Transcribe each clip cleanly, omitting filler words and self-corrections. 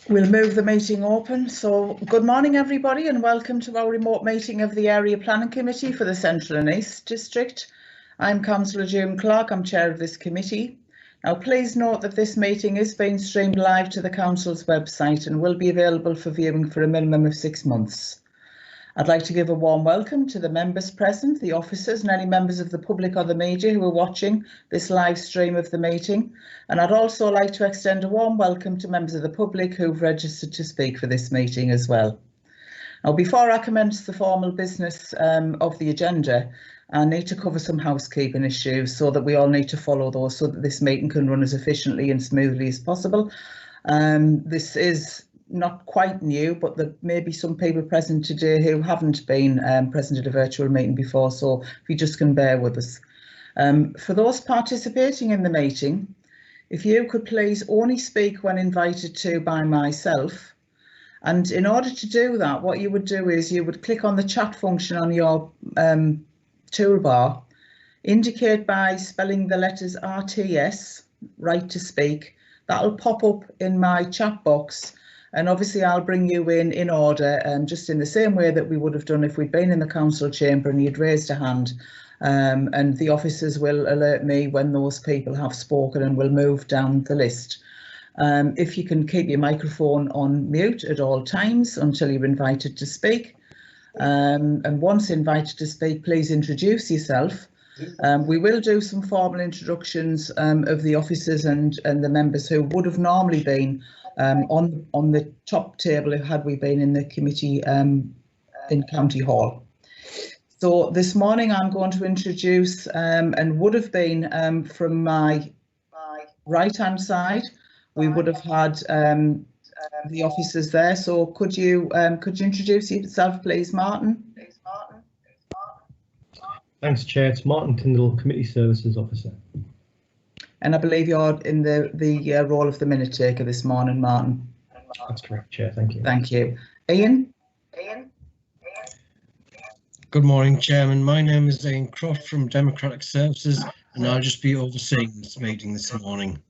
We'll move the meeting open. So good morning everybody and welcome to our remote meeting of the Area Planning Committee for the Central and East District. I'm Councillor June Clark, I'm chair of this committee. Now please note that this meeting is being streamed live to the Council's website and will be available for viewing for a minimum of 6 months. I'd like to give a warm welcome to the members present, the officers and any members of the public or the media who are watching this live stream of the meeting. And I'd also like to extend a warm welcome to members of the public who've registered to speak for this meeting as well. Now, before I commence the formal business of the agenda, I need to cover some housekeeping issues so that we all need to follow those so that this meeting can run as efficiently and smoothly as possible. This is not quite new, but there may be some people present today who haven't been present at a virtual meeting before, so if you just can bear with us. For those participating in the meeting, if you could please only speak when invited to by myself, and in order to do that, what you would do is you would click on the chat function on your toolbar, indicate by spelling the letters RTS, right to speak. That'll pop up in my chat box. And obviously I'll bring you in order, just in the same way that we would have done if we'd been in the council chamber and you'd raised a hand. And the officers will alert me when those people have spoken and we'll move down the list. If you can keep your microphone on mute at all times until you're invited to speak. And once invited to speak, please introduce yourself. We will do some formal introductions of the officers and the members who would have normally been on the top table had we been in the committee in County Hall. So this morning I'm going to introduce and would have been from my right hand side, we would have had the officers there. So could you introduce yourself please, Martin? Thanks, Chair. It's Martin Tyndall, Committee Services Officer. And I believe you're in the role of the minute taker this morning, Martin. That's correct, Chair. Thank you. Thank you. Ian? Good morning, Chairman. My name is Ian Croft from Democratic Services, and I'll just be overseeing this meeting this morning.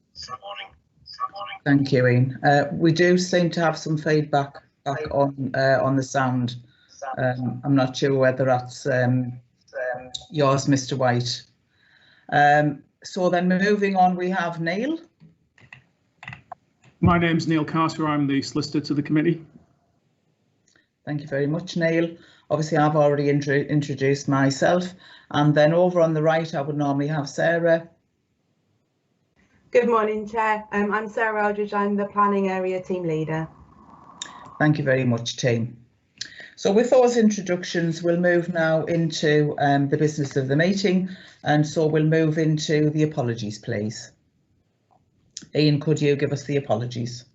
Thank you, Ian. We do seem to have some feedback back on the sound. I'm not sure whether that's yours, Mr. White. So then moving on, we have Neil. My name's Neil Carter. I'm the solicitor to the committee. Thank you very much, Neil. Obviously, I've already introduced myself. And then over on the right, I would normally have Sarah. Good morning, Chair. I'm Sarah Aldridge. I'm the planning area team leader. Thank you very much, team. So with those introductions, we'll move now into the business of the meeting. And so we'll move into the apologies, please. Ian, could you give us the apologies?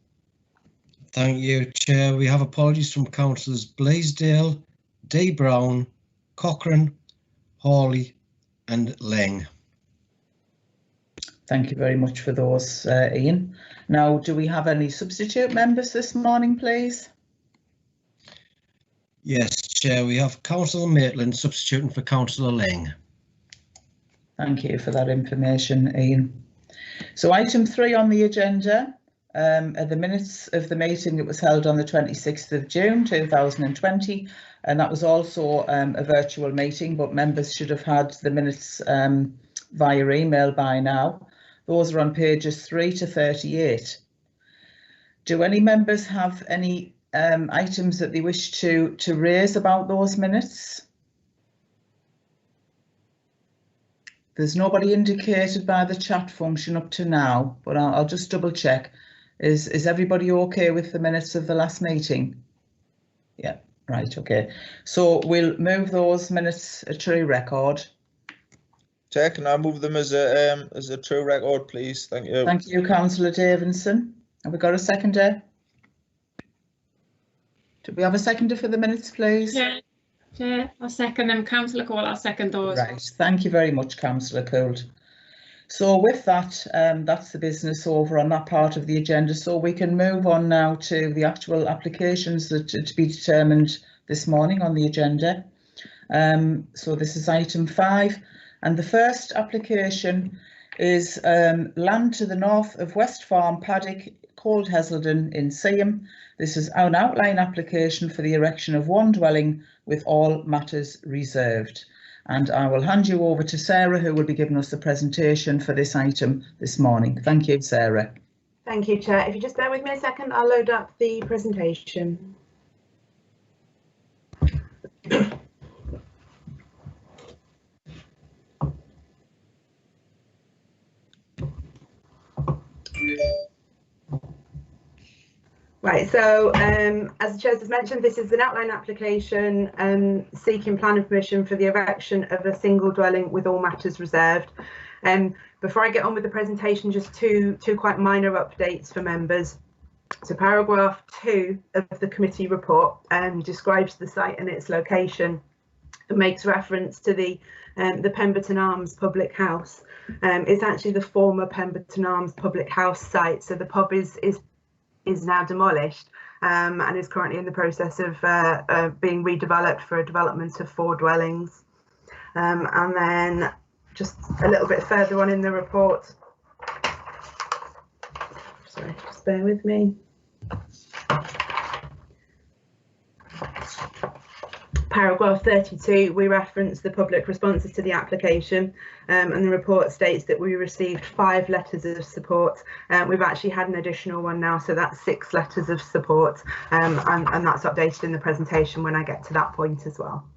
Thank you, Chair. We have apologies from Councillors Blaisdell, Day Brown, Cochrane, Hawley and Lang. Thank you very much for those, Ian. Now, do we have any substitute members this morning, please? Yes, Chair. We have Councillor Maitland substituting for Councillor Lang. Thank you for that information, Ian. So item 3 on the agenda are the minutes of the meeting that was held on the 26th of June 2020, and that was also a virtual meeting, but members should have had the minutes via email by now. Those are on pages 3 to 38. Do any members have any items that they wish to raise about those minutes? There's nobody indicated by the chat function up to now, but I'll just double check. Is everybody okay with the minutes of the last meeting? Yeah, right, okay. So we'll move those minutes a true record. Chair, can I move them as a true record, please? Thank you. Thank you, Councillor Davidson. Have we got a seconder? Do we have a seconder for the minutes, please? Yeah. Chair, I'll second them. Councillor Cole, I'll second those. Right, thank you very much, Councillor Could. So with that, that's the business over on that part of the agenda. So we can move on now to the actual applications that are to be determined this morning on the agenda. So this is item 5, and the first application is land to the north of West Farm Paddock Cold Heselden in Seaham. This is an outline application for the erection of one dwelling with all matters reserved. And I will hand you over to Sarah, who will be giving us the presentation for this item this morning. Thank you, Sarah. Thank you, Chair. If you just bear with me a second, I'll load up the presentation. Right, so as the Chair has mentioned, this is an outline application seeking planning permission for the erection of a single dwelling with all matters reserved. Before I get on with the presentation, just two quite minor updates for members. So paragraph 2 of the committee report describes the site and its location and makes reference to the Pemberton Arms public house. It's actually the former Pemberton Arms public house site, so the pub is now demolished and is currently in the process of being redeveloped for a development of 4 dwellings. And then just a little bit further on in the report, sorry, just bear with me. Paragraph 32, we reference the public responses to the application, and the report states that we received 5 letters of support. We've actually had an additional one now, so that's 6 letters of support, and that's updated in the presentation when I get to that point as well.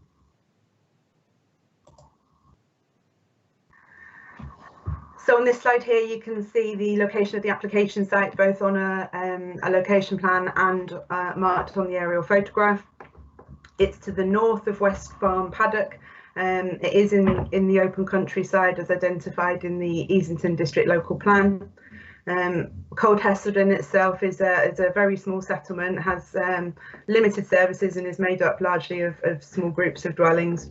So on this slide here, you can see the location of the application site, both on a location plan and marked on the aerial photograph. It's to the north of West Farm Paddock. It is in the open countryside as identified in the Easington District Local Plan. Cold Heselden itself is a very small settlement, has limited services and is made up largely of small groups of dwellings.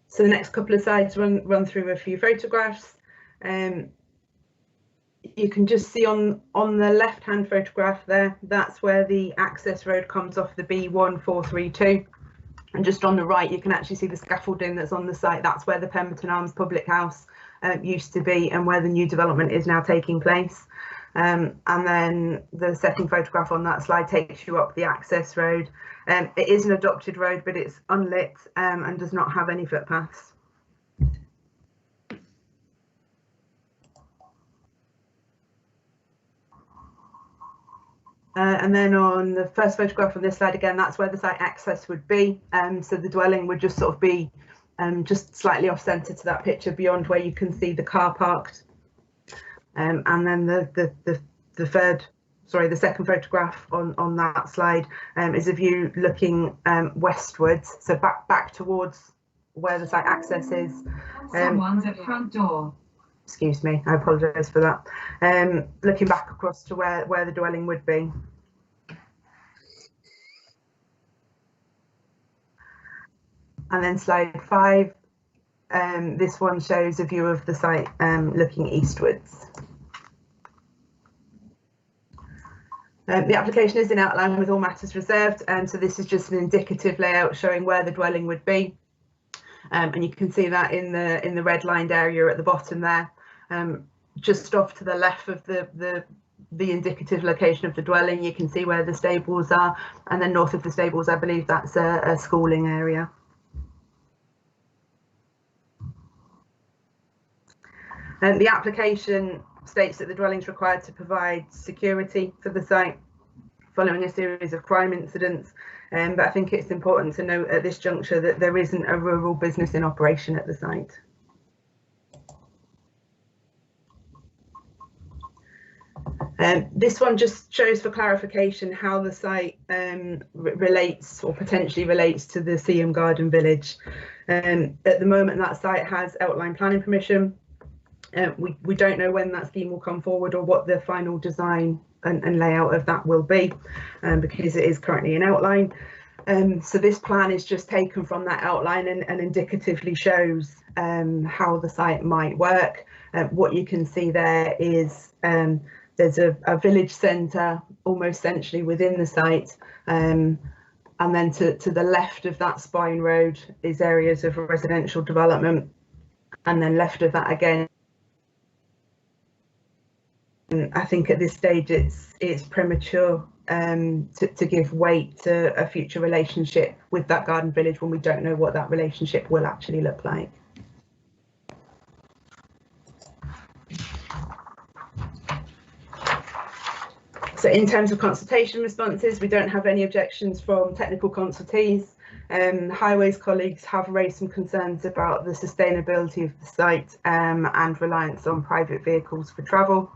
So the next couple of slides run through a few photographs. You can just see on the left-hand photograph there, that's where the access road comes off the B1432. And just on the right, you can actually see the scaffolding that's on the site. That's where the Pemberton Arms public house used to be and where the new development is now taking place. And then the second photograph on that slide takes you up the access road. It is an adopted road, but it's unlit and does not have any footpaths. And then on the first photograph on this slide, again, that's where the site access would be. So the dwelling would just sort of be just slightly off centre to that picture beyond where you can see the car parked. And then the second photograph on that slide is a view looking westwards, so back towards where the site access is. Someone's at front door. Excuse me, I apologise for that. Looking back across to where the dwelling would be. And then slide 5, this one shows a view of the site looking eastwards. The application is in outline with all matters reserved, so this is just an indicative layout showing where the dwelling would be. And you can see that in the red lined area at the bottom there. Just off to the left of the indicative location of the dwelling, you can see where the stables are, and then north of the stables, I believe that's a schooling area. And the application states that the dwelling is required to provide security for the site following a series of crime incidents. But I think it's important to note at this juncture that there isn't a rural business in operation at the site. This one just shows for clarification how the site relates or potentially relates to the Seaham Garden Village. At the moment, that site has outline planning permission. We don't know when that scheme will come forward or what the final design and layout of that will be, because it is currently in outline. So this plan is just taken from that outline and indicatively shows how the site might work. What you can see there is there's a village centre almost centrally within the site, and then to the left of that spine road is areas of residential development. and then left of that again. And I think at this stage it's premature to give weight to a future relationship with that garden village when we don't know what that relationship will actually look like. So in terms of consultation responses, we don't have any objections from technical consultees. Highways colleagues have raised some concerns about the sustainability of the site and reliance on private vehicles for travel.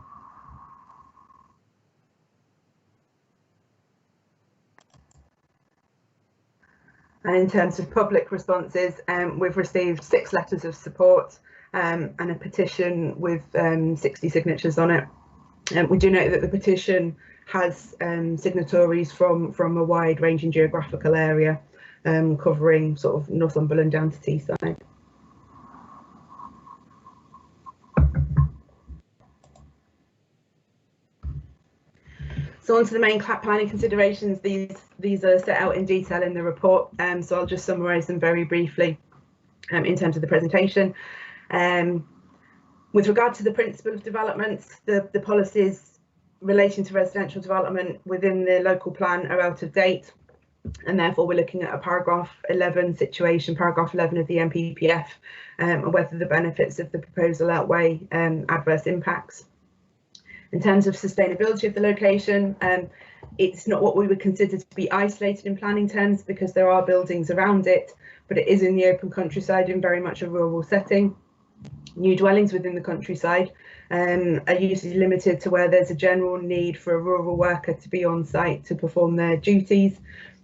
And in terms of public responses, we've received 6 letters of support and a petition with 60 signatures on it. We do note that the petition has signatories from a wide ranging geographical area, covering sort of Northumberland down to Teesside. So on to the main planning considerations. These are set out in detail in the report, so I'll just summarise them very briefly in terms of the presentation. With regard to the principle of development, the policies relating to residential development within the local plan are out of date, and therefore we're looking at a paragraph 11 situation, paragraph 11 of the NPPF, and whether the benefits of the proposal outweigh adverse impacts. In terms of sustainability of the location, it's not what we would consider to be isolated in planning terms because there are buildings around it, but it is in the open countryside in very much a rural setting. New dwellings within the countryside are usually limited to where there's a general need for a rural worker to be on site to perform their duties.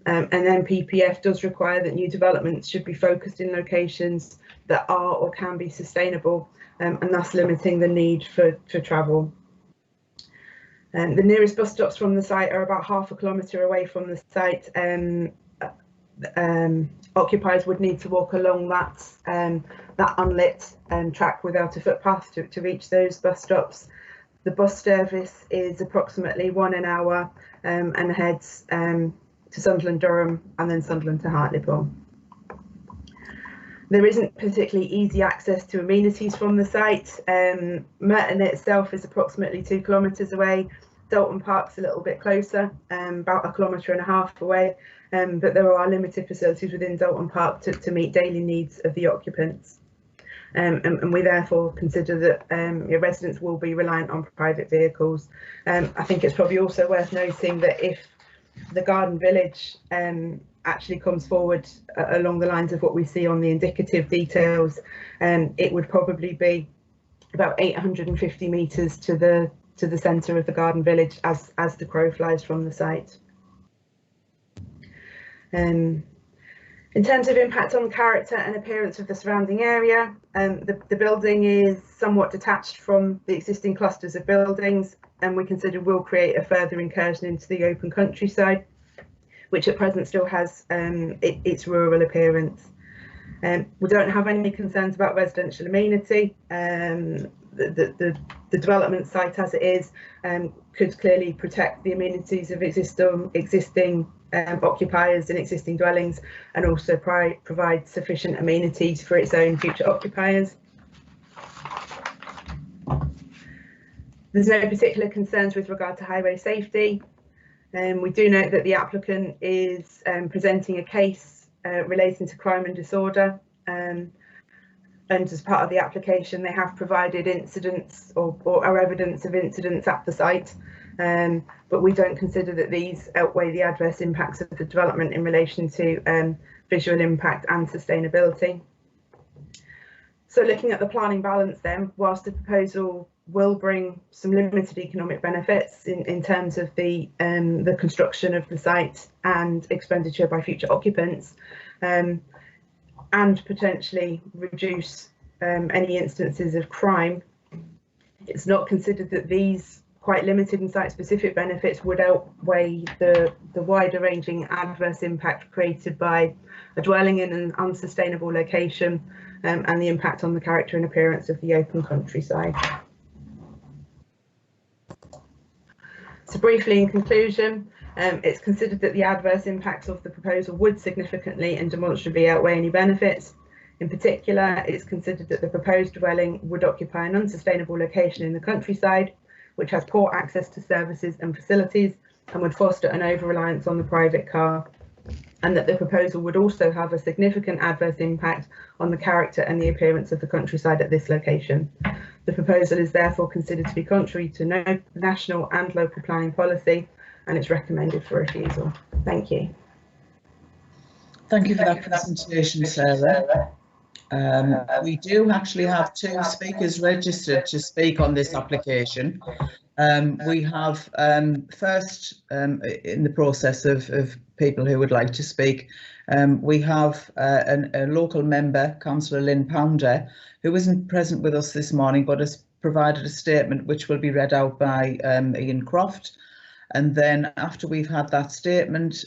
And then PPF does require that new developments should be focused in locations that are or can be sustainable, and thus limiting the need for travel. The nearest bus stops from the site are about half a kilometre away from the site. Occupiers would need to walk along that unlit track without a footpath to reach those bus stops. The bus service is approximately 1 an hour and heads to Sunderland, Durham, and then Sunderland to Hartlepool. There isn't particularly easy access to amenities from the site. Merton itself is approximately 2 kilometres away. Dalton Park's a little bit closer, about 1.5 kilometres away, but there are limited facilities within Dalton Park to meet daily needs of the occupants. And we therefore consider that your residents will be reliant on private vehicles. I think it's probably also worth noting that if the garden village actually comes forward along the lines of what we see on the indicative details, it would probably be about 850 metres to the centre of the garden village as the crow flies from the site. In terms of impact on the character and appearance of the surrounding area, the building is somewhat detached from the existing clusters of buildings, and we consider will create a further incursion into the open countryside, which at present still has its rural appearance. We don't have any concerns about residential amenity. The development site as it is could clearly protect the amenities of existing occupiers in existing dwellings, and also provide sufficient amenities for its own future occupiers. There's no particular concerns with regard to highway safety. We do note that the applicant is presenting a case relating to crime and disorder, and as part of the application they have provided incidents or evidence of incidents at the site, but we don't consider that these outweigh the adverse impacts of the development in relation to visual impact and sustainability. So looking at the planning balance then, whilst the proposal will bring some limited economic benefits in terms of the construction of the site and expenditure by future occupants, and potentially reduce any instances of crime, it's not considered that these quite limited and site-specific benefits would outweigh the wider ranging adverse impact created by a dwelling in an unsustainable location, and the impact on the character and appearance of the open countryside. So briefly, in conclusion, it's considered that the adverse impacts of the proposal would significantly and demonstrably outweigh any benefits. In particular, it's considered that the proposed dwelling would occupy an unsustainable location in the countryside, which has poor access to services and facilities and would foster an over-reliance on the private car, and that the proposal would also have a significant adverse impact on the character and the appearance of the countryside at this location. The proposal is therefore considered to be contrary to national and local planning policy, and it's recommended for refusal. Thank you. Thank you for that presentation, Sarah. We do actually have 2 speakers registered to speak on this application. We have first, in the process of people who would like to speak, we have a local member, Councillor Lynn Pounder, who isn't present with us this morning but has provided a statement which will be read out by Ian Croft. And then after we've had that statement,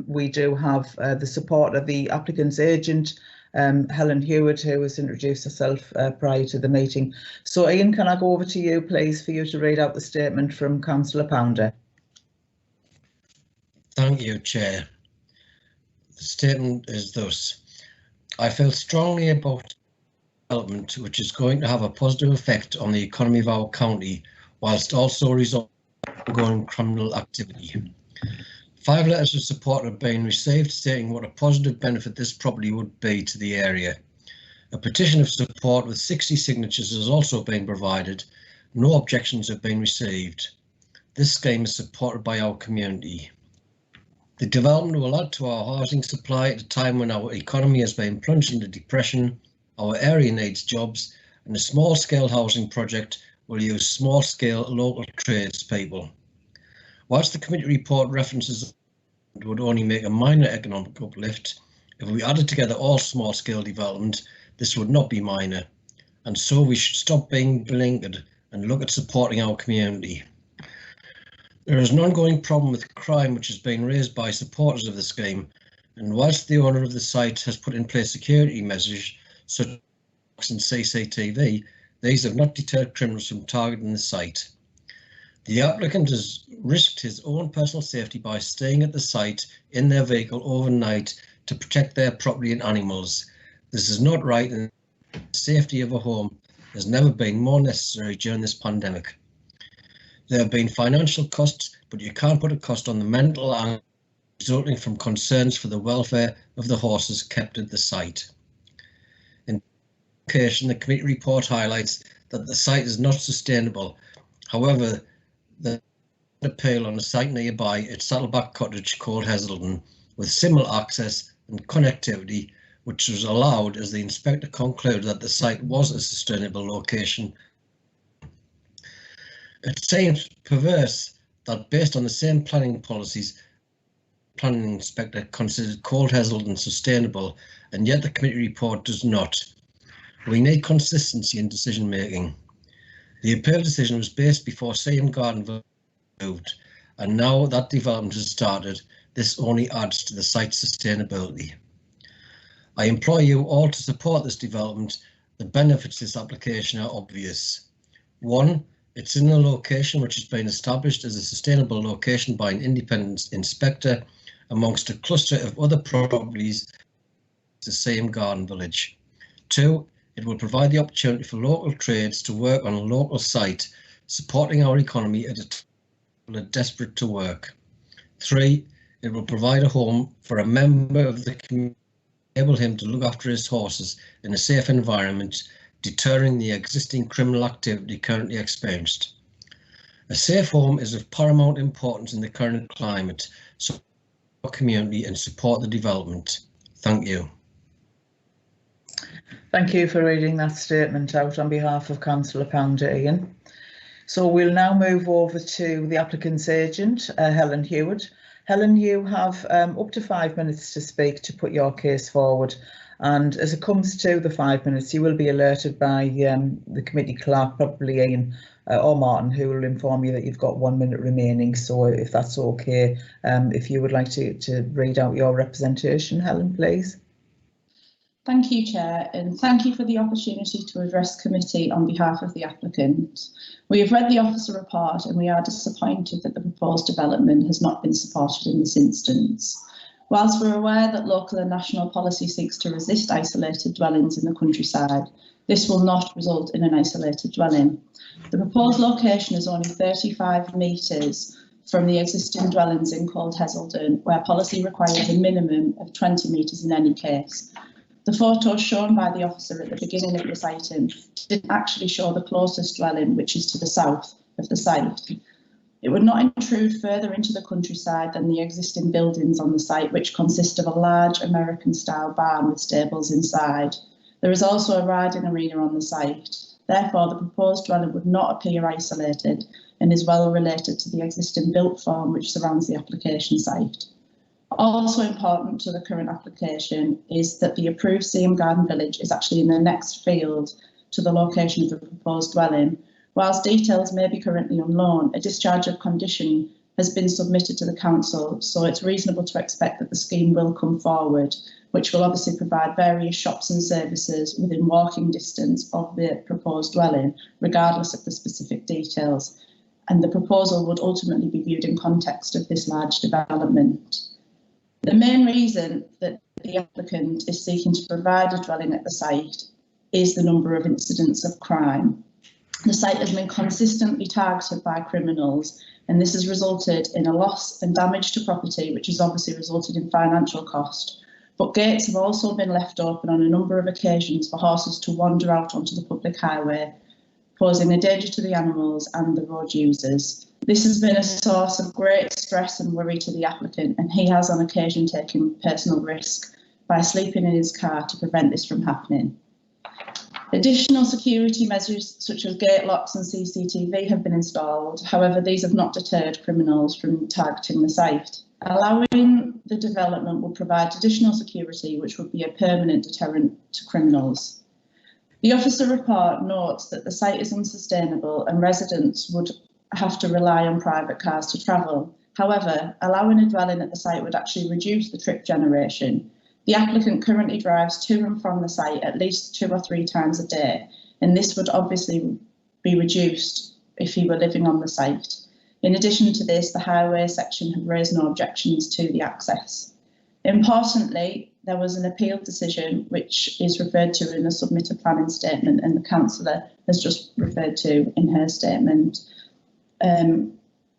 we do have the support of the applicant's agent, Helen Hewitt, who has introduced herself prior to the meeting. So Ian, can I go over to you, please, for you to read out the statement from Councillor Pounder? Thank you, Chair. The statement is thus. I feel strongly about development which is going to have a positive effect on the economy of our county, whilst also resolving ongoing criminal activity. 5 letters of support have been received stating what a positive benefit this property would be to the area. A petition of support with 60 signatures has also been provided. No objections have been received. This scheme is supported by our community. The development will add to our housing supply at a time when our economy has been plunged into depression, our area needs jobs, and a small-scale housing project will use small-scale local tradespeople. Whilst the committee report references it would only make a minor economic uplift, if we added together all small-scale development, this would not be minor, and so we should stop being blinkered and look at supporting our community. There is an ongoing problem with crime which has been raised by supporters of the scheme, and whilst the owner of the site has put in place security measures such as CCTV, these have not deterred criminals from targeting the site. The applicant has risked his own personal safety by staying at the site in their vehicle overnight to protect their property and animals. This is not right, and the safety of a home has never been more necessary during this pandemic. There have been financial costs, but you can't put a cost on the mental anguish resulting from concerns for the welfare of the horses kept at the site. In occasion, the committee report highlights that the site is not sustainable. However, the appeal on a site nearby at Saddleback Cottage called Heselden with similar access and connectivity, which was allowed as the inspector concluded that the site was a sustainable location. It seems perverse that based on the same planning policies, planning inspector considered Cold Heselden sustainable, and yet the committee report does not. We need consistency in decision making. The appeal decision was based before Seaham Garden moved, and now that development has started, this only adds to the site's sustainability. I implore you all to support this development. The benefits of this application are obvious. 1, it's in a location which has been established as a sustainable location by an independent inspector amongst a cluster of other properties in the same garden village. 2, it will provide the opportunity for local trades to work on a local site, supporting our economy at a time when we're desperate to work. 3, it will provide a home for a member of the community, enable him to look after his horses in a safe environment, deterring the existing criminal activity currently experienced. A safe home is of paramount importance in the current climate, so our community and support the development. Thank you. Thank you for reading that statement out on behalf of Councillor Pounder, Ian. So we'll now move over to the applicant's agent, Helen Hewitt. Helen, you have up to 5 minutes to speak to put your case forward. And as it comes to the 5 minutes, you will be alerted by the committee clerk, probably Ian or Martin, who will inform you that you've got 1 minute remaining. So if that's okay, if you would like to read out your representation, Helen, please. Thank you, Chair, and thank you for the opportunity to address committee on behalf of the applicant. We have read the officer report and we are disappointed that the proposed development has not been supported in this instance. Whilst we're aware that local and national policy seeks to resist isolated dwellings in the countryside, this will not result in an isolated dwelling. The proposed location is only 35 metres from the existing dwellings in Cold Heselden, where policy requires a minimum of 20 metres in any case. The photos shown by the officer at the beginning of this item didn't actually show the closest dwelling, which is to the south of the site. It would not intrude further into the countryside than the existing buildings on the site, which consist of a large American-style barn with stables inside. There is also a riding arena on the site. Therefore, the proposed dwelling would not appear isolated and is well related to the existing built form which surrounds the application site. Also important to the current application is that the approved Seaham Garden Village is actually in the next field to the location of the proposed dwelling. Whilst details may be currently unknown, a discharge of condition has been submitted to the council, so it's reasonable to expect that the scheme will come forward, which will obviously provide various shops and services within walking distance of the proposed dwelling, regardless of the specific details. And the proposal would ultimately be viewed in context of this large development. The main reason that the applicant is seeking to provide a dwelling at the site is the number of incidents of crime. The site has been consistently targeted by criminals, and this has resulted in a loss and damage to property, which has obviously resulted in financial cost. But gates have also been left open on a number of occasions for horses to wander out onto the public highway, posing a danger to the animals and the road users. This has been a source of great stress and worry to the applicant, and he has on occasion taken personal risk by sleeping in his car to prevent this from happening. Additional security measures such as gate locks and CCTV have been installed. However, these have not deterred criminals from targeting the site. Allowing the development will provide additional security, which would be a permanent deterrent to criminals. The officer report notes that the site is unsustainable and residents would have to rely on private cars to travel. However, allowing a dwelling at the site would actually reduce the trip generation. The applicant currently drives to and from the site at least 2 or 3 times a day, and this would obviously be reduced if he were living on the site. In addition to this, the highway section have raised no objections to the access. Importantly, there was an appeal decision which is referred to in the submitted planning statement, and the councillor has just referred to in her statement.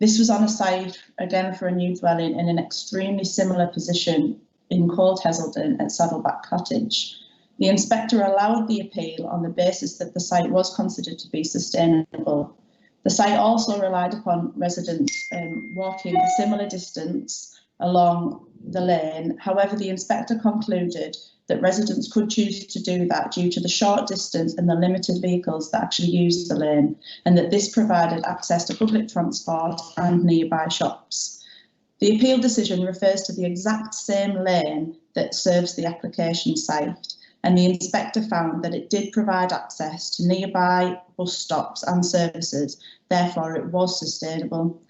This was on a site, again, for a new dwelling in an extremely similar position in Cold Heselden at Saddleback Cottage. The inspector allowed the appeal on the basis that the site was considered to be sustainable. The site also relied upon residents walking a similar distance along the lane. However, the inspector concluded that residents could choose to do that due to the short distance and the limited vehicles that actually use the lane, and that this provided access to public transport and nearby shops. The appeal decision refers to the exact same lane that serves the application site, and the inspector found that it did provide access to nearby bus stops and services, therefore it was sustainable.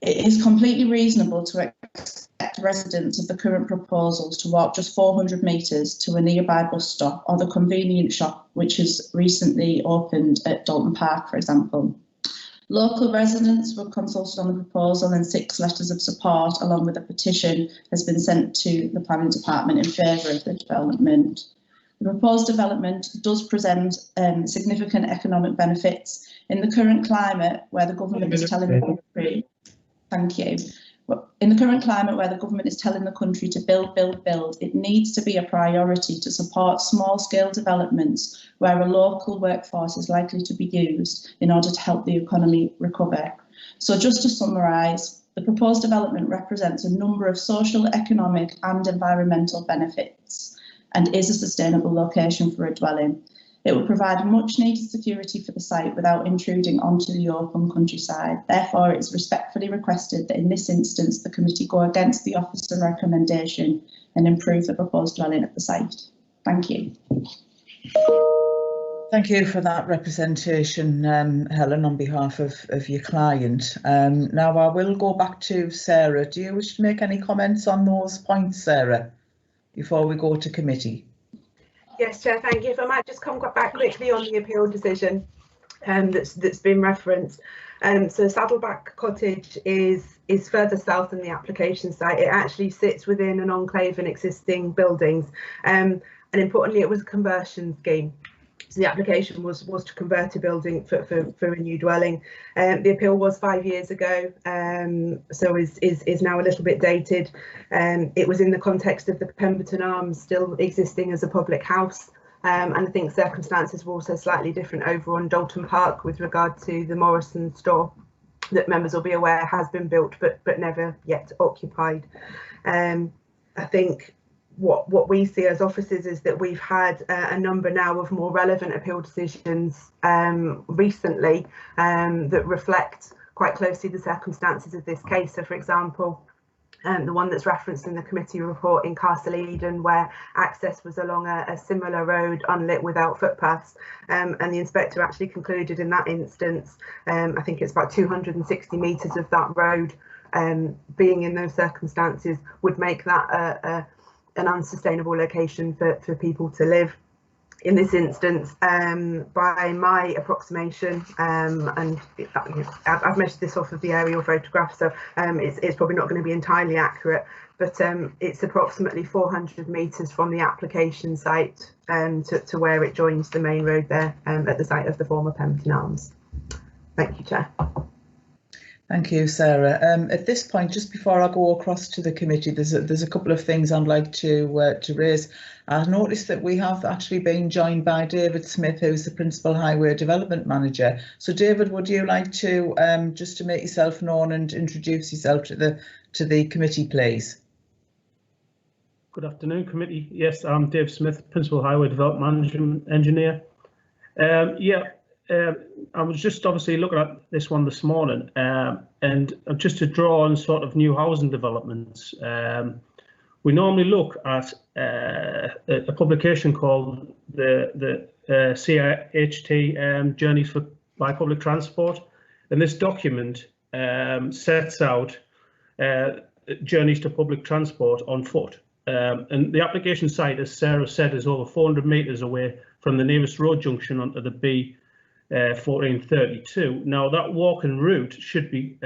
It is completely reasonable to expect residents of the current proposals to walk just 400 metres to a nearby bus stop or the convenience shop which has recently opened at Dalton Park, for example. Local residents were consulted on the proposal and 6 letters of support along with a petition has been sent to the planning department in favour of the development. The proposed development does present significant economic benefits in the current climate where the government is telling the country, thank you. In the current climate where the government is telling the country to build, it needs to be a priority to support small-scale developments where a local workforce is likely to be used in order to help the economy recover. So just to summarise, the proposed development represents a number of social, economic and environmental benefits and is a sustainable location for a dwelling. It will provide much needed security for the site without intruding onto the open countryside. Therefore, it is respectfully requested that in this instance, the committee go against the officer recommendation and improve the proposed dwelling at the site. Thank you. Thank you for that representation, Helen, on behalf of your client. Now I will go back to Sarah. Do you wish to make any comments on those points, Sarah, before we go to committee? Yes, Chair, thank you. If I might just come back quickly on the appeal decision that's been referenced. So Saddleback Cottage is further south than the application site. It actually sits within an enclave in existing buildings, and importantly, it was a conversion scheme. So the application was to convert a building for a new dwelling. The appeal was 5 years ago, so is now a little bit dated. It was in the context of the Pemberton Arms still existing as a public house. And I think circumstances were also slightly different over on Dalton Park with regard to the Morrison store that members will be aware has been built but never yet occupied. I think what we see as officers is that we've had a number now of more relevant appeal decisions recently that reflect quite closely the circumstances of this case. So, for example, the one that's referenced in the committee report in Castle Eden, where access was along a similar road unlit without footpaths, and the inspector actually concluded in that instance, I think it's about 260 metres of that road being in those circumstances would make that an unsustainable location for people to live. In this instance, by my approximation, and I've measured this off of the aerial photograph, so it's probably not going to be entirely accurate, but it's approximately 400 metres from the application site to where it joins the main road there at the site of the former Pemberton Arms. Thank you, Chair. Thank you, Sarah. At this point, just before I go across to the committee, there's a couple of things I'd like to raise. I noticed that we have actually been joined by David Smith, who's the Principal Highway Development Manager. So, David, would you like to just to make yourself known and introduce yourself to the committee, please? Good afternoon, committee. Yes, I'm Dave Smith, Principal Highway Development Management Engineer. I was just obviously looking at this one this morning, and just to draw on sort of new housing developments. We normally look at a publication called the CIHT Journeys by Public Transport, and this document sets out journeys to public transport on foot. And the application site, as Sarah said, is over 400 metres away from the nearest road junction onto the B 1432. Now that walking route should be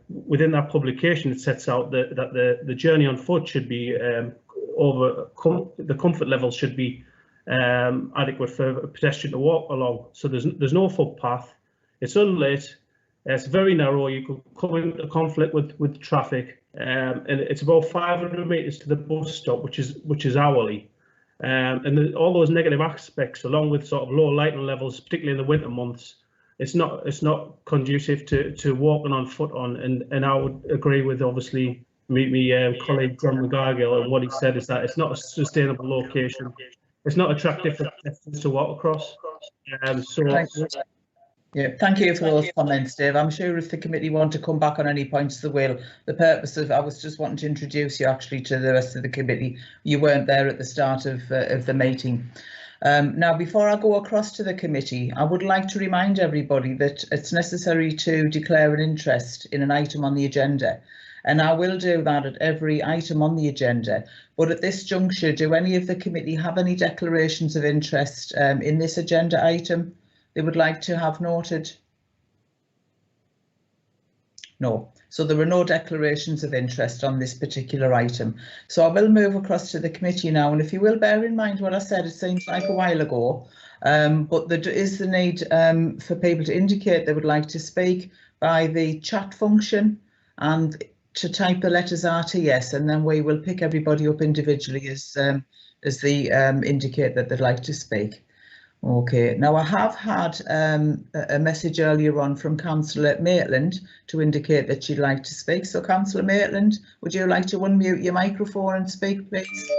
within that publication. It sets out that the journey on foot should be the comfort level should be adequate for a pedestrian to walk along. So there's no footpath. It's unlit. It's very narrow. You could come into conflict with traffic, and it's about 500 metres to the bus stop, which is hourly. And all those negative aspects, along with sort of low lighting levels, particularly in the winter months, it's not conducive to walking on foot on. And I would agree with obviously me colleague John McGargill, and what he said is that it's not a sustainable location. It's not attractive for pedestrians to walk across. Yeah, thank you for those comments, Dave. I'm sure if the committee want to come back on any points, they will. The purpose of I was just wanting to introduce you actually to the rest of the committee. You weren't there at the start of the meeting. Now, before I go across to the committee, I would like to remind everybody that it's necessary to declare an interest in an item on the agenda. And I will do that at every item on the agenda. But at this juncture, do any of the committee have any declarations of interest in this agenda item they would like to have noted? No. So there are no declarations of interest on this particular item. So I will move across to the committee now. And if you will bear in mind what I said, it seems like a while ago, but there is the need for people to indicate they would like to speak by the chat function and to type the letters R to yes, and then we will pick everybody up individually as they indicate that they'd like to speak. Okay, now I have had a message earlier on from Councillor Maitland to indicate that she'd like to speak. So Councillor Maitland, would you like to unmute your microphone and speak, please?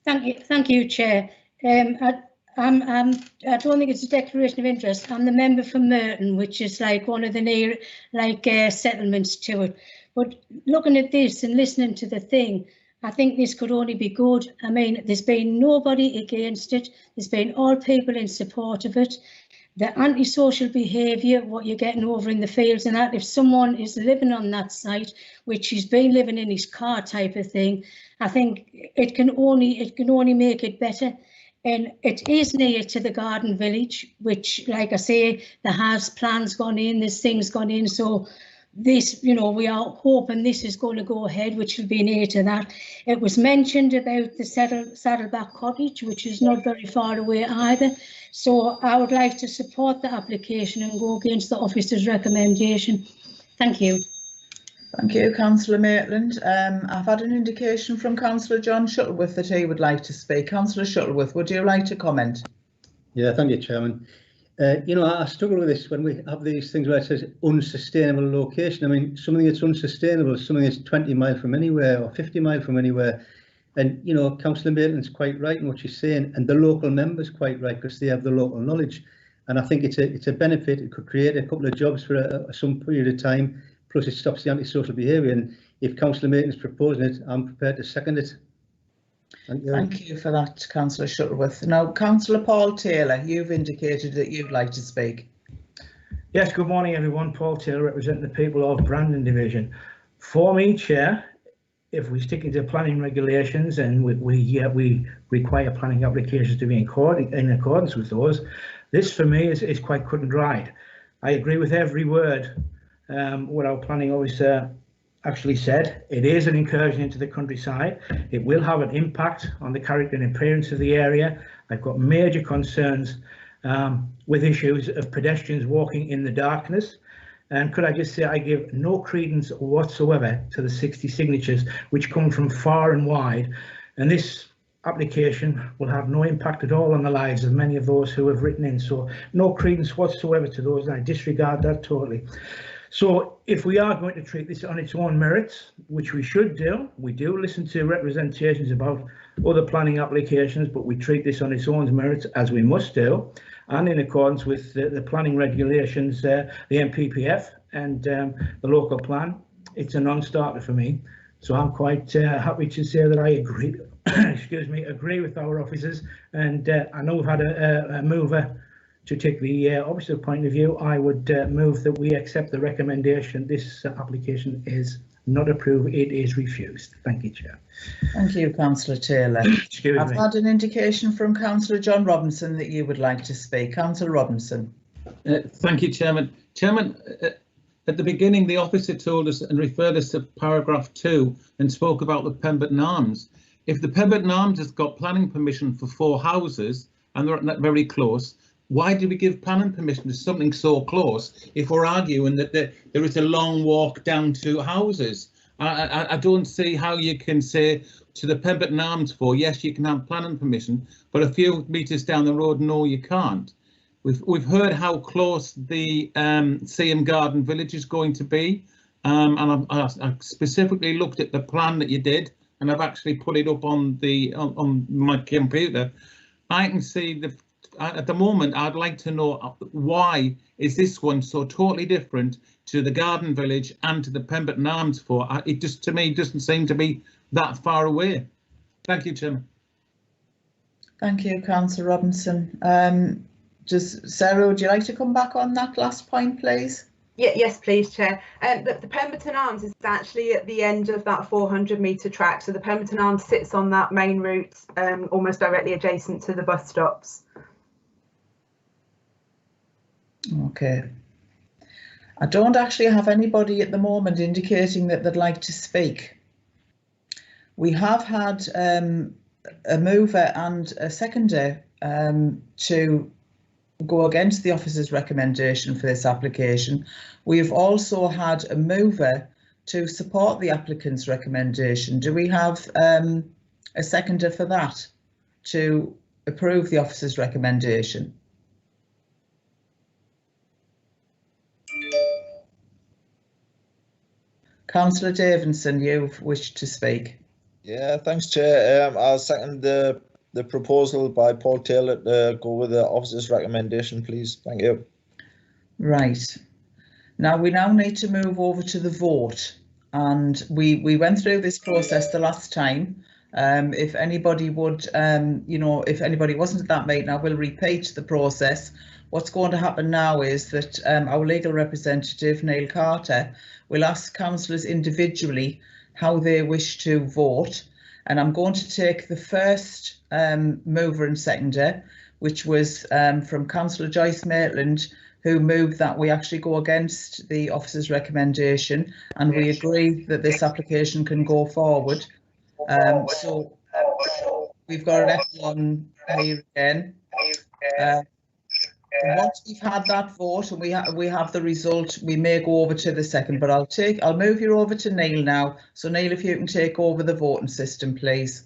Thank you, Chair. I don't think it's a declaration of interest. I'm the member for Merton, which is like one of the near settlements to it. But looking at this and listening to the thing, I think this could only be good. I mean, there's been nobody against it. There's been all people in support of it. The antisocial behaviour, what you're getting over in the fields and that, if someone is living on that site, which he's been living in his car type of thing, I think it can only make it better. and it is near to the garden village, which, like I say, there has plans gone in, there's things gone in, so this, you know, we are hoping this is going to go ahead, which will be near to that. It was mentioned about the Saddleback Cottage, which is not very far away either. So I would like to support the application and go against the officer's recommendation. Thank you. Thank you, Councillor Maitland. I've had an indication from Councillor John Shuttleworth that he would like to speak. Councillor Shuttleworth, would you like to comment? Yeah, thank you, Chairman. You know, I struggle with this when we have these things where it says unsustainable location. I mean, something that's unsustainable is something that's 20 miles from anywhere or 50 miles from anywhere. And, you know, Councillor Maitland's quite right in what she's saying, and the local member's quite right because they have the local knowledge. And I think it's a benefit. It could create a couple of jobs for some period of time, plus it stops the antisocial behaviour. And if Councillor Maitland's proposing it, I'm prepared to second it. Thank you for that, Councillor Shuttleworth. Now, Councillor Paul Taylor, you've indicated that you'd like to speak. Yes, good morning, everyone. Paul Taylor, representing the people of Brandon Division. For me, Chair, if we stick into planning regulations and we require planning applications to be in accordance with those, this for me is quite cut and dried. I agree with every word what our planning officer actually said. It is an incursion into the countryside. It will have an impact on the character and appearance of the area. I've got major concerns with issues of pedestrians walking in the darkness. And could I just say I give no credence whatsoever to the 60 signatures which come from far and wide. And this application will have no impact at all on the lives of many of those who have written in. So no credence whatsoever to those, and I disregard that totally. So if we are going to treat this on its own merits, which we should do, we do listen to representations about other planning applications, but we treat this on its own merits, as we must do, and in accordance with the planning regulations, the MPPF and the local plan, it's a non-starter for me. So I'm quite happy to say that I agree, excuse me, agree with our officers, and I know we've had a mover to take the opposite point of view. I would move that we accept the recommendation. This application is not approved, it is refused. Thank you, Chair. Thank you, Councillor Taylor. I've had an indication from Councillor John Robinson that you would like to speak. Councillor Robinson. Thank you, Chairman. Chairman, at the beginning, the officer told us and referred us to paragraph 2 and spoke about the Pemberton Arms. If the Pemberton Arms has got planning permission for 4 houses and they're not very close, why do we give planning permission to something so close if we're arguing that there is a long walk down to houses? I don't see how you can say to the Pemberton Arms yes, you can have planning permission, but a few metres down the road, no, you can't. We've heard how close the Seaham Garden Village is going to be, and I specifically looked at the plan that you did, and I've actually put it up on my computer. I can see at the moment, I'd like to know why is this one so totally different to the Garden Village and to the Pemberton Arms it just, to me, doesn't seem to be that far away. Thank you, Chairman. Thank you, Councillor Robinson. Sarah, would you like to come back on that last point, please? Yeah, yes, please, Chair. The Pemberton Arms is actually at the end of that 400-metre track. So the Pemberton Arms sits on that main route, almost directly adjacent to the bus stops. Okay. I don't actually have anybody at the moment indicating that they'd like to speak. We have had a mover and a seconder to go against the officer's recommendation for this application. We have also had a mover to support the applicant's recommendation. Do we have a seconder for that to approve the officer's recommendation? Councillor Davidson, you've wished to speak. Yeah, thanks, Chair. I'll second the proposal by Paul Taylor to go with the officer's recommendation, please. Thank you. Right. Now we need to move over to the vote, and we went through this process the last time. If anybody would, if anybody wasn't at that meeting, I will repeat the process. What's going to happen now is that our legal representative, Neil Carter, will ask councillors individually how they wish to vote, And I'm going to take the first mover and seconder, which was from Councillor Joyce Maitland, who moved that we actually go against the officer's recommendation and we agree that this application can go forward. So we've got an F1 here again. Once we've had that vote and we have the result, we may go over to the second, but I'll move you over to Neil now. So Neil, if you can take over the voting system, please.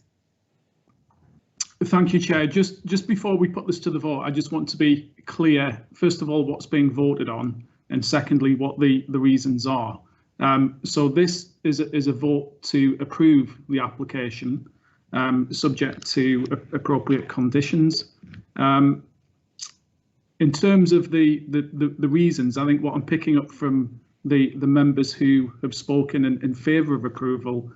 Thank you, Chair. Just before we put this to the vote, I just want to be clear, first of all, what's being voted on, and secondly, what the reasons are. So this is a vote to approve the application, subject to appropriate conditions. In terms of the reasons, I think what I'm picking up from the members who have spoken in favour of approval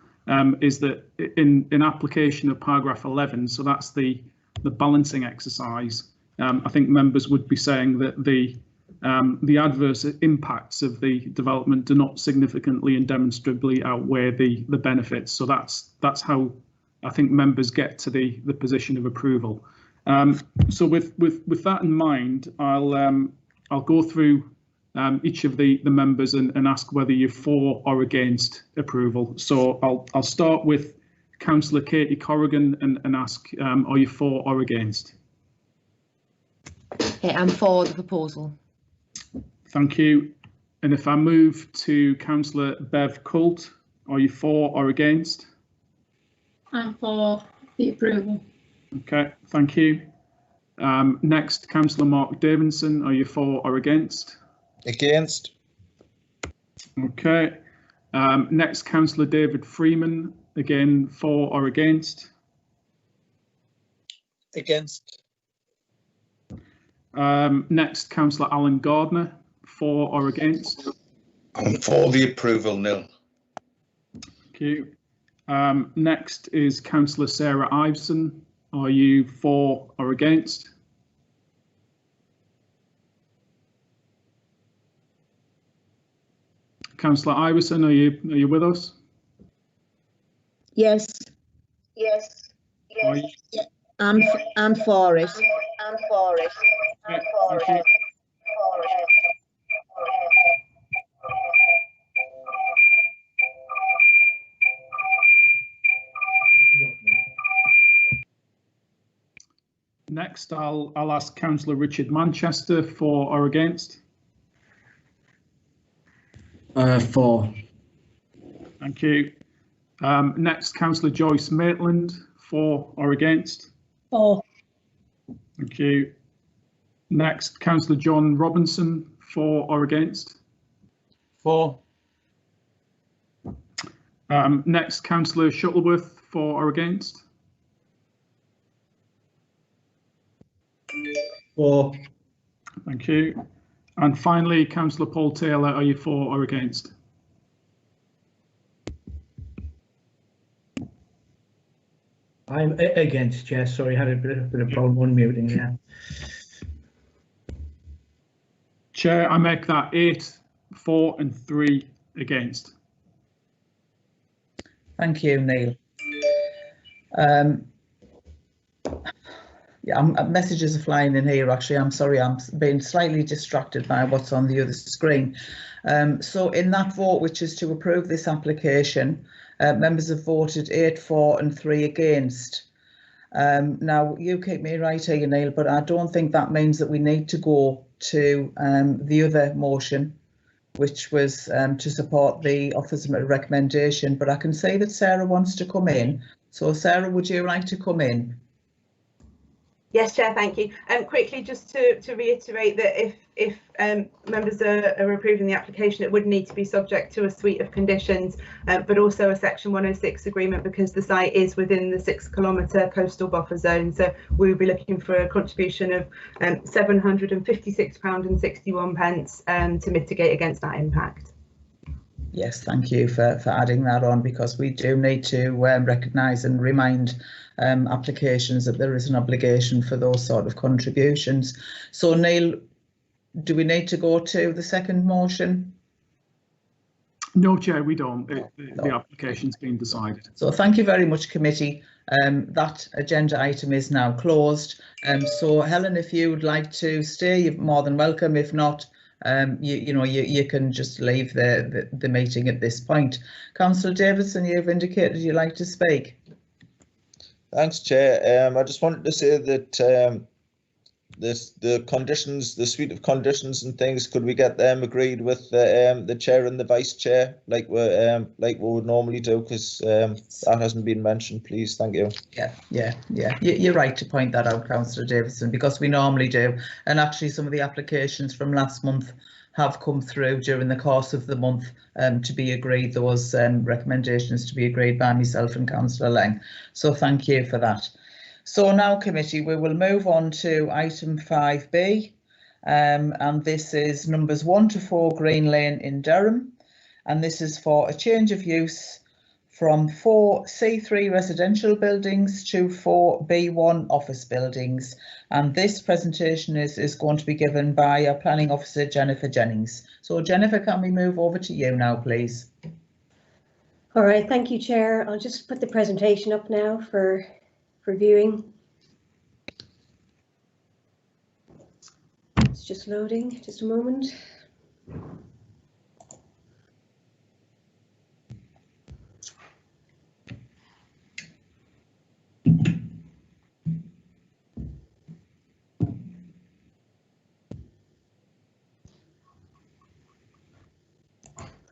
is that in application of paragraph 11, so that's the balancing exercise, I think members would be saying that the adverse impacts of the development do not significantly and demonstrably outweigh the benefits. So that's how I think members get to the position of approval. So with that in mind, I'll go through each of the members and ask whether you're for or against approval. So I'll start with Councillor Katie Corrigan and ask, are you for or against? I'm for the proposal. Thank you. And if I move to Councillor Bev Colt, are you for or against? I'm for the approval. Okay, thank you. Next, Councillor Mark Davidson, are you for or against? Against. Okay. Next, Councillor David Freeman, again for or against? Against. Next, Councillor Alan Gardner, for or against? I'm for the approval, Neil. Thank you. Next is Councillor Sarah Iveson. Are you for or against? Councillor Iveson, are you with us? Yes. Yes. Are you? Yeah. I'm for it. I'm for it. I'm for it. Next, I'll ask Councillor Richard Manchester for or against. For. Thank you. Next, Councillor Joyce Maitland for or against. For. Thank you. Next, Councillor John Robinson for or against. For. Next, Councillor Shuttleworth for or against. For. Thank you. And finally, Councillor Paul Taylor, are you for or against? I'm against, Chair. Sorry, I had a bit of problem unmuting there. Chair, I make that 8 for and 3 against. Thank you, Neil. Yeah, messages are flying in here, actually. I'm sorry, I'm being slightly distracted by what's on the other screen. So in that vote, which is to approve this application, members have voted 8 for and 3 against. Now, you keep me right here, Neil, but I don't think that means that we need to go to the other motion, which was to support the officer's recommendation. But I can see that Sarah wants to come in. So, Sarah, would you like to come in? Yes, Chair, thank you. Quickly, just to reiterate that if members are approving the application, it would need to be subject to a suite of conditions, but also a Section 106 agreement because the site is within the 6-kilometre coastal buffer zone. So we would be looking for a contribution of £756.61 to mitigate against that impact. Yes, thank you for adding that on, because we do need to recognise and remind applications that there is an obligation for those sort of contributions. So, Neil, do we need to go to the second motion? No, Chair, we don't. The application's been decided. So thank you very much, committee. That agenda item is now closed. So Helen, if you would like to stay, you're more than welcome. If not, you can just leave the meeting at this point. Councillor Davidson, you've indicated you'd like to speak. Thanks, Chair. I just wanted to say that the suite of conditions and things, could we get them agreed with the chair and the vice chair, like we would normally do, because that hasn't been mentioned, please. Thank you. Yeah. You're right to point that out, Councillor Davidson, because we normally do, and actually some of the applications from last month have come through during the course of the month to be agreed, those recommendations to be agreed by myself and Councillor Lang. So thank you for that. So now, committee, we will move on to item 5B, and this is numbers 1 to 4 Green Lane in Durham, and this is for a change of use from 4 C3 residential buildings to 4 B1 office buildings, and this presentation is going to be given by our planning officer Jennifer Jennings. So Jennifer, can we move over to you now, please? All right, thank you, Chair. I'll just put the presentation up now for viewing. It's just loading, just a moment.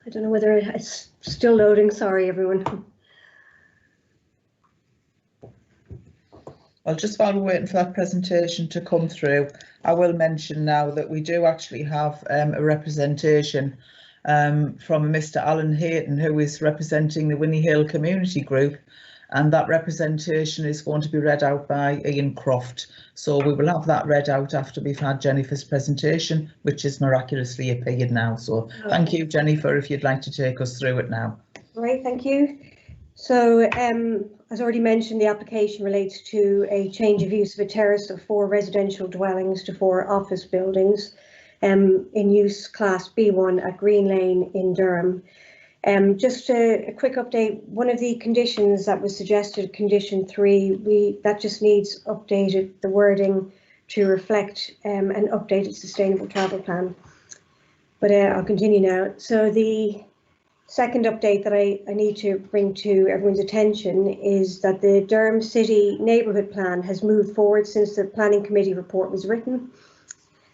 I don't know whether it's still loading. Sorry, everyone. Well, just while we're waiting for that presentation to come through, I will mention now that we do actually have a representation from Mr. Alan Hayton, who is representing the Winnie Hill Community Group, and that representation is going to be read out by Ian Croft. So we will have that read out after we've had Jennifer's presentation, which is miraculously appeared now. So thank you, Jennifer, if you'd like to take us through it now. All right, thank you. So as already mentioned, the application relates to a change of use of a terrace of 4 residential dwellings to 4 office buildings in use class B1 at Green Lane in Durham. Just a quick update, one of the conditions that was suggested, condition 3, that just needs updated, the wording to reflect an updated sustainable travel plan. But I'll continue now. So the second update that I need to bring to everyone's attention is that the Durham City Neighbourhood Plan has moved forward since the Planning Committee report was written.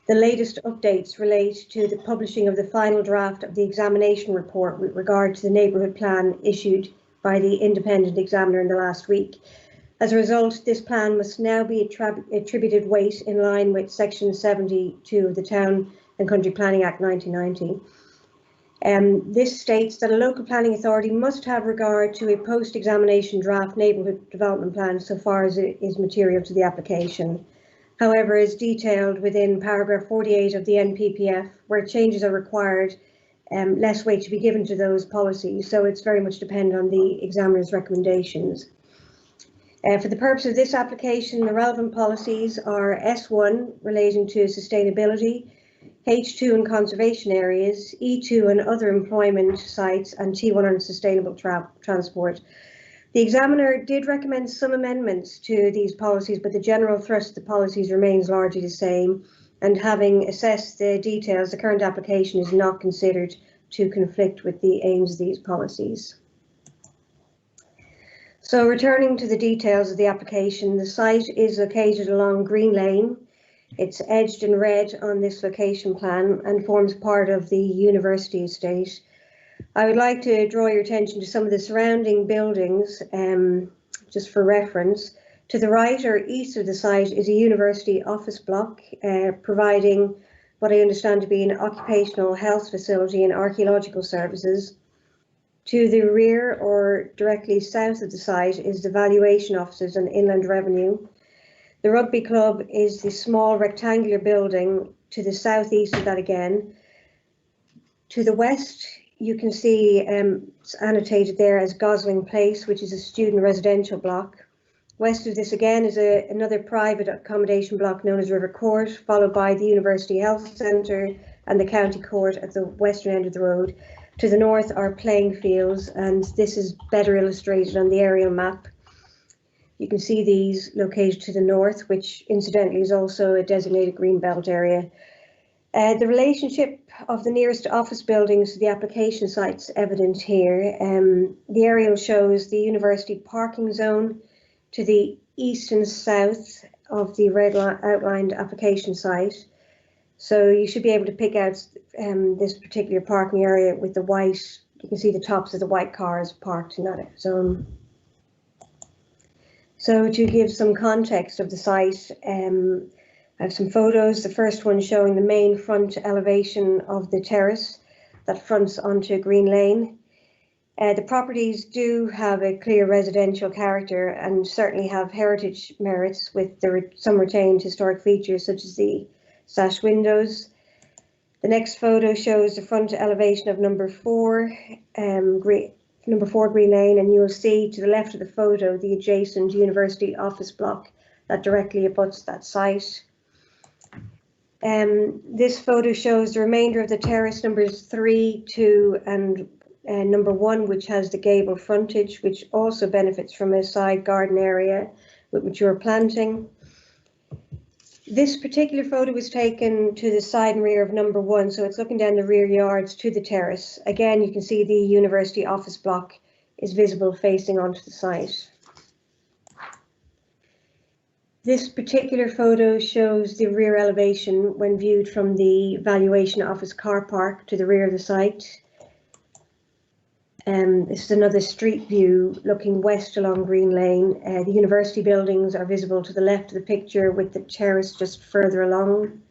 The latest updates relate to the publishing of the final draft of the examination report with regard to the neighbourhood plan issued by the independent examiner in the last week. As a result, this plan must now be attributed weight in line with Section 72 of the Town and Country Planning Act 1990. This states that a local planning authority must have regard to a post-examination draft neighbourhood development plan so far as it is material to the application. However, as detailed within paragraph 48 of the NPPF, where changes are required, less weight to be given to those policies, so it's very much dependent on the examiner's recommendations. For the purpose of this application, the relevant policies are S1 relating to sustainability, H2 and conservation areas, E2 and other employment sites, and T1 on sustainable transport. The examiner did recommend some amendments to these policies, but the general thrust of the policies remains largely the same. And having assessed the details, the current application is not considered to conflict with the aims of these policies. So returning to the details of the application, the site is located along Green Lane. It's edged in red on this location plan and forms part of the university estate. I would like to draw your attention to some of the surrounding buildings, just for reference. To the right or east of the site is a university office block, providing what I understand to be an occupational health facility and archaeological services. To the rear or directly south of the site is the valuation offices and inland revenue. The rugby club is the small rectangular building to the southeast of that again. To the west, you can see it's annotated there as Gosling Place, which is a student residential block. West of this again is another private accommodation block known as River Court, followed by the University Health Centre and the County Court at the western end of the road. To the north are playing fields, and this is better illustrated on the aerial map. You can see these located to the north, which incidentally is also a designated greenbelt area. The relationship of the nearest office buildings to the application site's evident here. The aerial shows the university parking zone to the east and south of the red outlined application site. So you should be able to pick out this particular parking area with the white, you can see the tops of the white cars parked in that zone. So to give some context of the site, I have some photos. The first one showing the main front elevation of the terrace that fronts onto Green Lane. The properties do have a clear residential character and certainly have heritage merits with some retained historic features such as the sash windows. The next photo shows the front elevation of number 4 Green Lane, and you will see to the left of the photo the adjacent university office block that directly abuts that site. This photo shows the remainder of the terrace, numbers 3, 2 and number 1, which has the gable frontage, which also benefits from a side garden area with mature planting. This particular photo was taken to the side and rear of number 1, so it's looking down the rear yards to the terrace. Again, you can see the university office block is visible facing onto the site. This particular photo shows the rear elevation when viewed from the valuation office car park to the rear of the site. This is another street view looking west along Green Lane. The university buildings are visible to the left of the picture with the terrace just further along.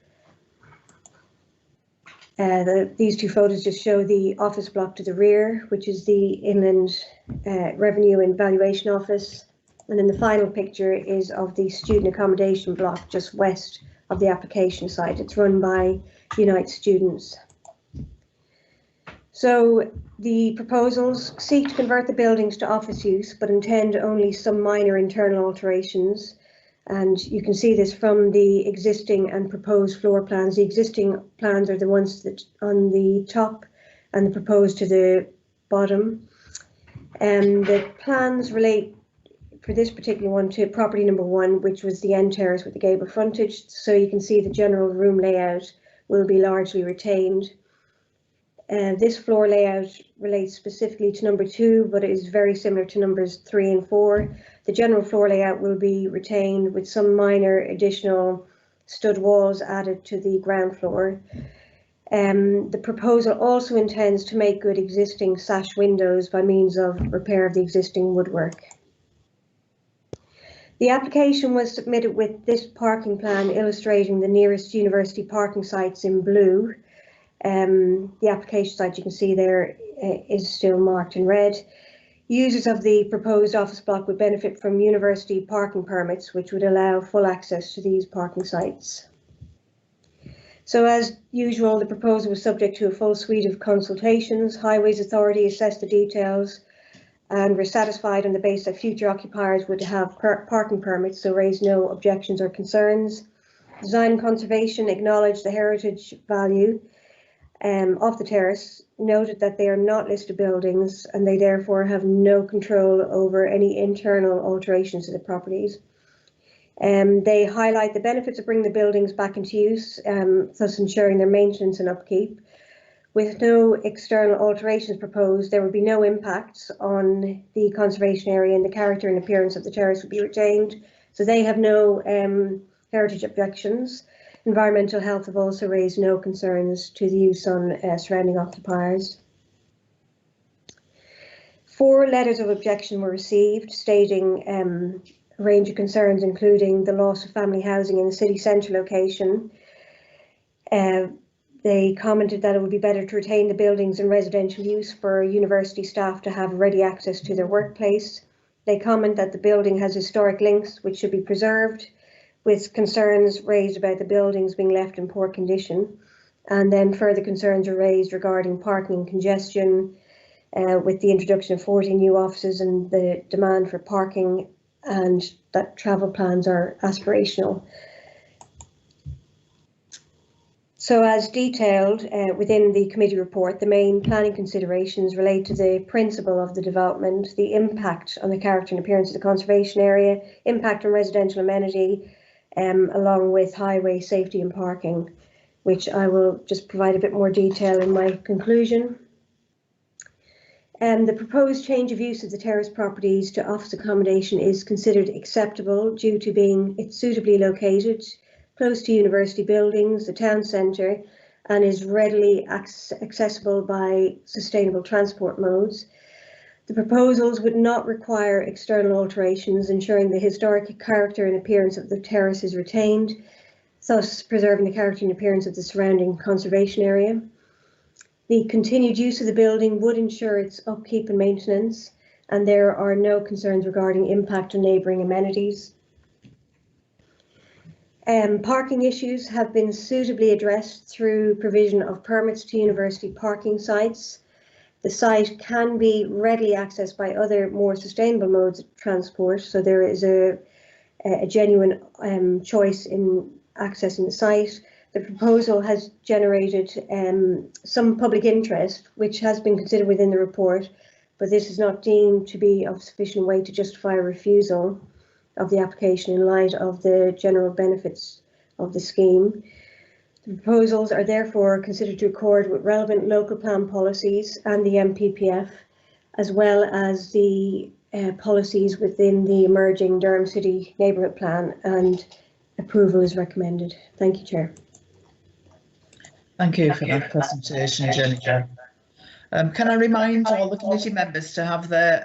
These two photos just show the office block to the rear, which is the Inland Revenue and Valuation Office. And then the final picture is of the student accommodation block just west of the application site. It's run by Unite students. So the proposals seek to convert the buildings to office use, but intend only some minor internal alterations. And you can see this from the existing and proposed floor plans. The existing plans are the ones that on the top and the proposed to the bottom. And the plans relate for this particular one to property number 1, which was the end terrace with the gable frontage. So you can see the general room layout will be largely retained. This floor layout relates specifically to number 2, but it is very similar to numbers 3 and 4. The general floor layout will be retained with some minor additional stud walls added to the ground floor. The proposal also intends to make good existing sash windows by means of repair of the existing woodwork. The application was submitted with this parking plan illustrating the nearest university parking sites in blue. The application site you can see there is still marked in red. Users of the proposed office block would benefit from university parking permits, which would allow full access to these parking sites. So as usual, the proposal was subject to a full suite of consultations. Highways Authority assessed the details and were satisfied on the basis that future occupiers would have parking permits, so raised no objections or concerns. Design and Conservation acknowledged the heritage value of the terrace, noted that they are not listed buildings and they therefore have no control over any internal alterations to the properties. They highlight the benefits of bringing the buildings back into use, thus ensuring their maintenance and upkeep. With no external alterations proposed, there would be no impacts on the conservation area, and the character and appearance of the terrace would be retained. So they have no heritage objections. Environmental health have also raised no concerns to the use on surrounding occupiers. 4 letters of objection were received, stating a range of concerns, including the loss of family housing in the city centre location. They commented that it would be better to retain the buildings in residential use for university staff to have ready access to their workplace. They comment that the building has historic links which should be preserved, with concerns raised about the buildings being left in poor condition. And then further concerns are raised regarding parking and congestion, with the introduction of 40 new offices and the demand for parking, and that travel plans are aspirational. So as detailed within the committee report, the main planning considerations relate to the principle of the development, the impact on the character and appearance of the conservation area, impact on residential amenity, along with highway safety and parking, which I will just provide a bit more detail in my conclusion. The proposed change of use of the terrace properties to office accommodation is considered acceptable due to being suitably located, close to university buildings, the town centre, and is readily accessible by sustainable transport modes. The proposals would not require external alterations, ensuring the historic character and appearance of the terrace is retained, thus preserving the character and appearance of the surrounding conservation area. The continued use of the building would ensure its upkeep and maintenance, and there are no concerns regarding impact on neighbouring amenities. Parking issues have been suitably addressed through provision of permits to university parking sites. The site can be readily accessed by other more sustainable modes of transport, so there is a genuine choice in accessing the site. The proposal has generated some public interest, which has been considered within the report, but this is not deemed to be of sufficient weight to justify a refusal of the application in light of the general benefits of the scheme. The proposals are therefore considered to accord with relevant local plan policies and the MPPF, as well as the policies within the emerging Durham City Neighbourhood Plan, and approval is recommended. Thank you, Chair. Thank you for that presentation, Jennifer. Can I remind all the committee members to have their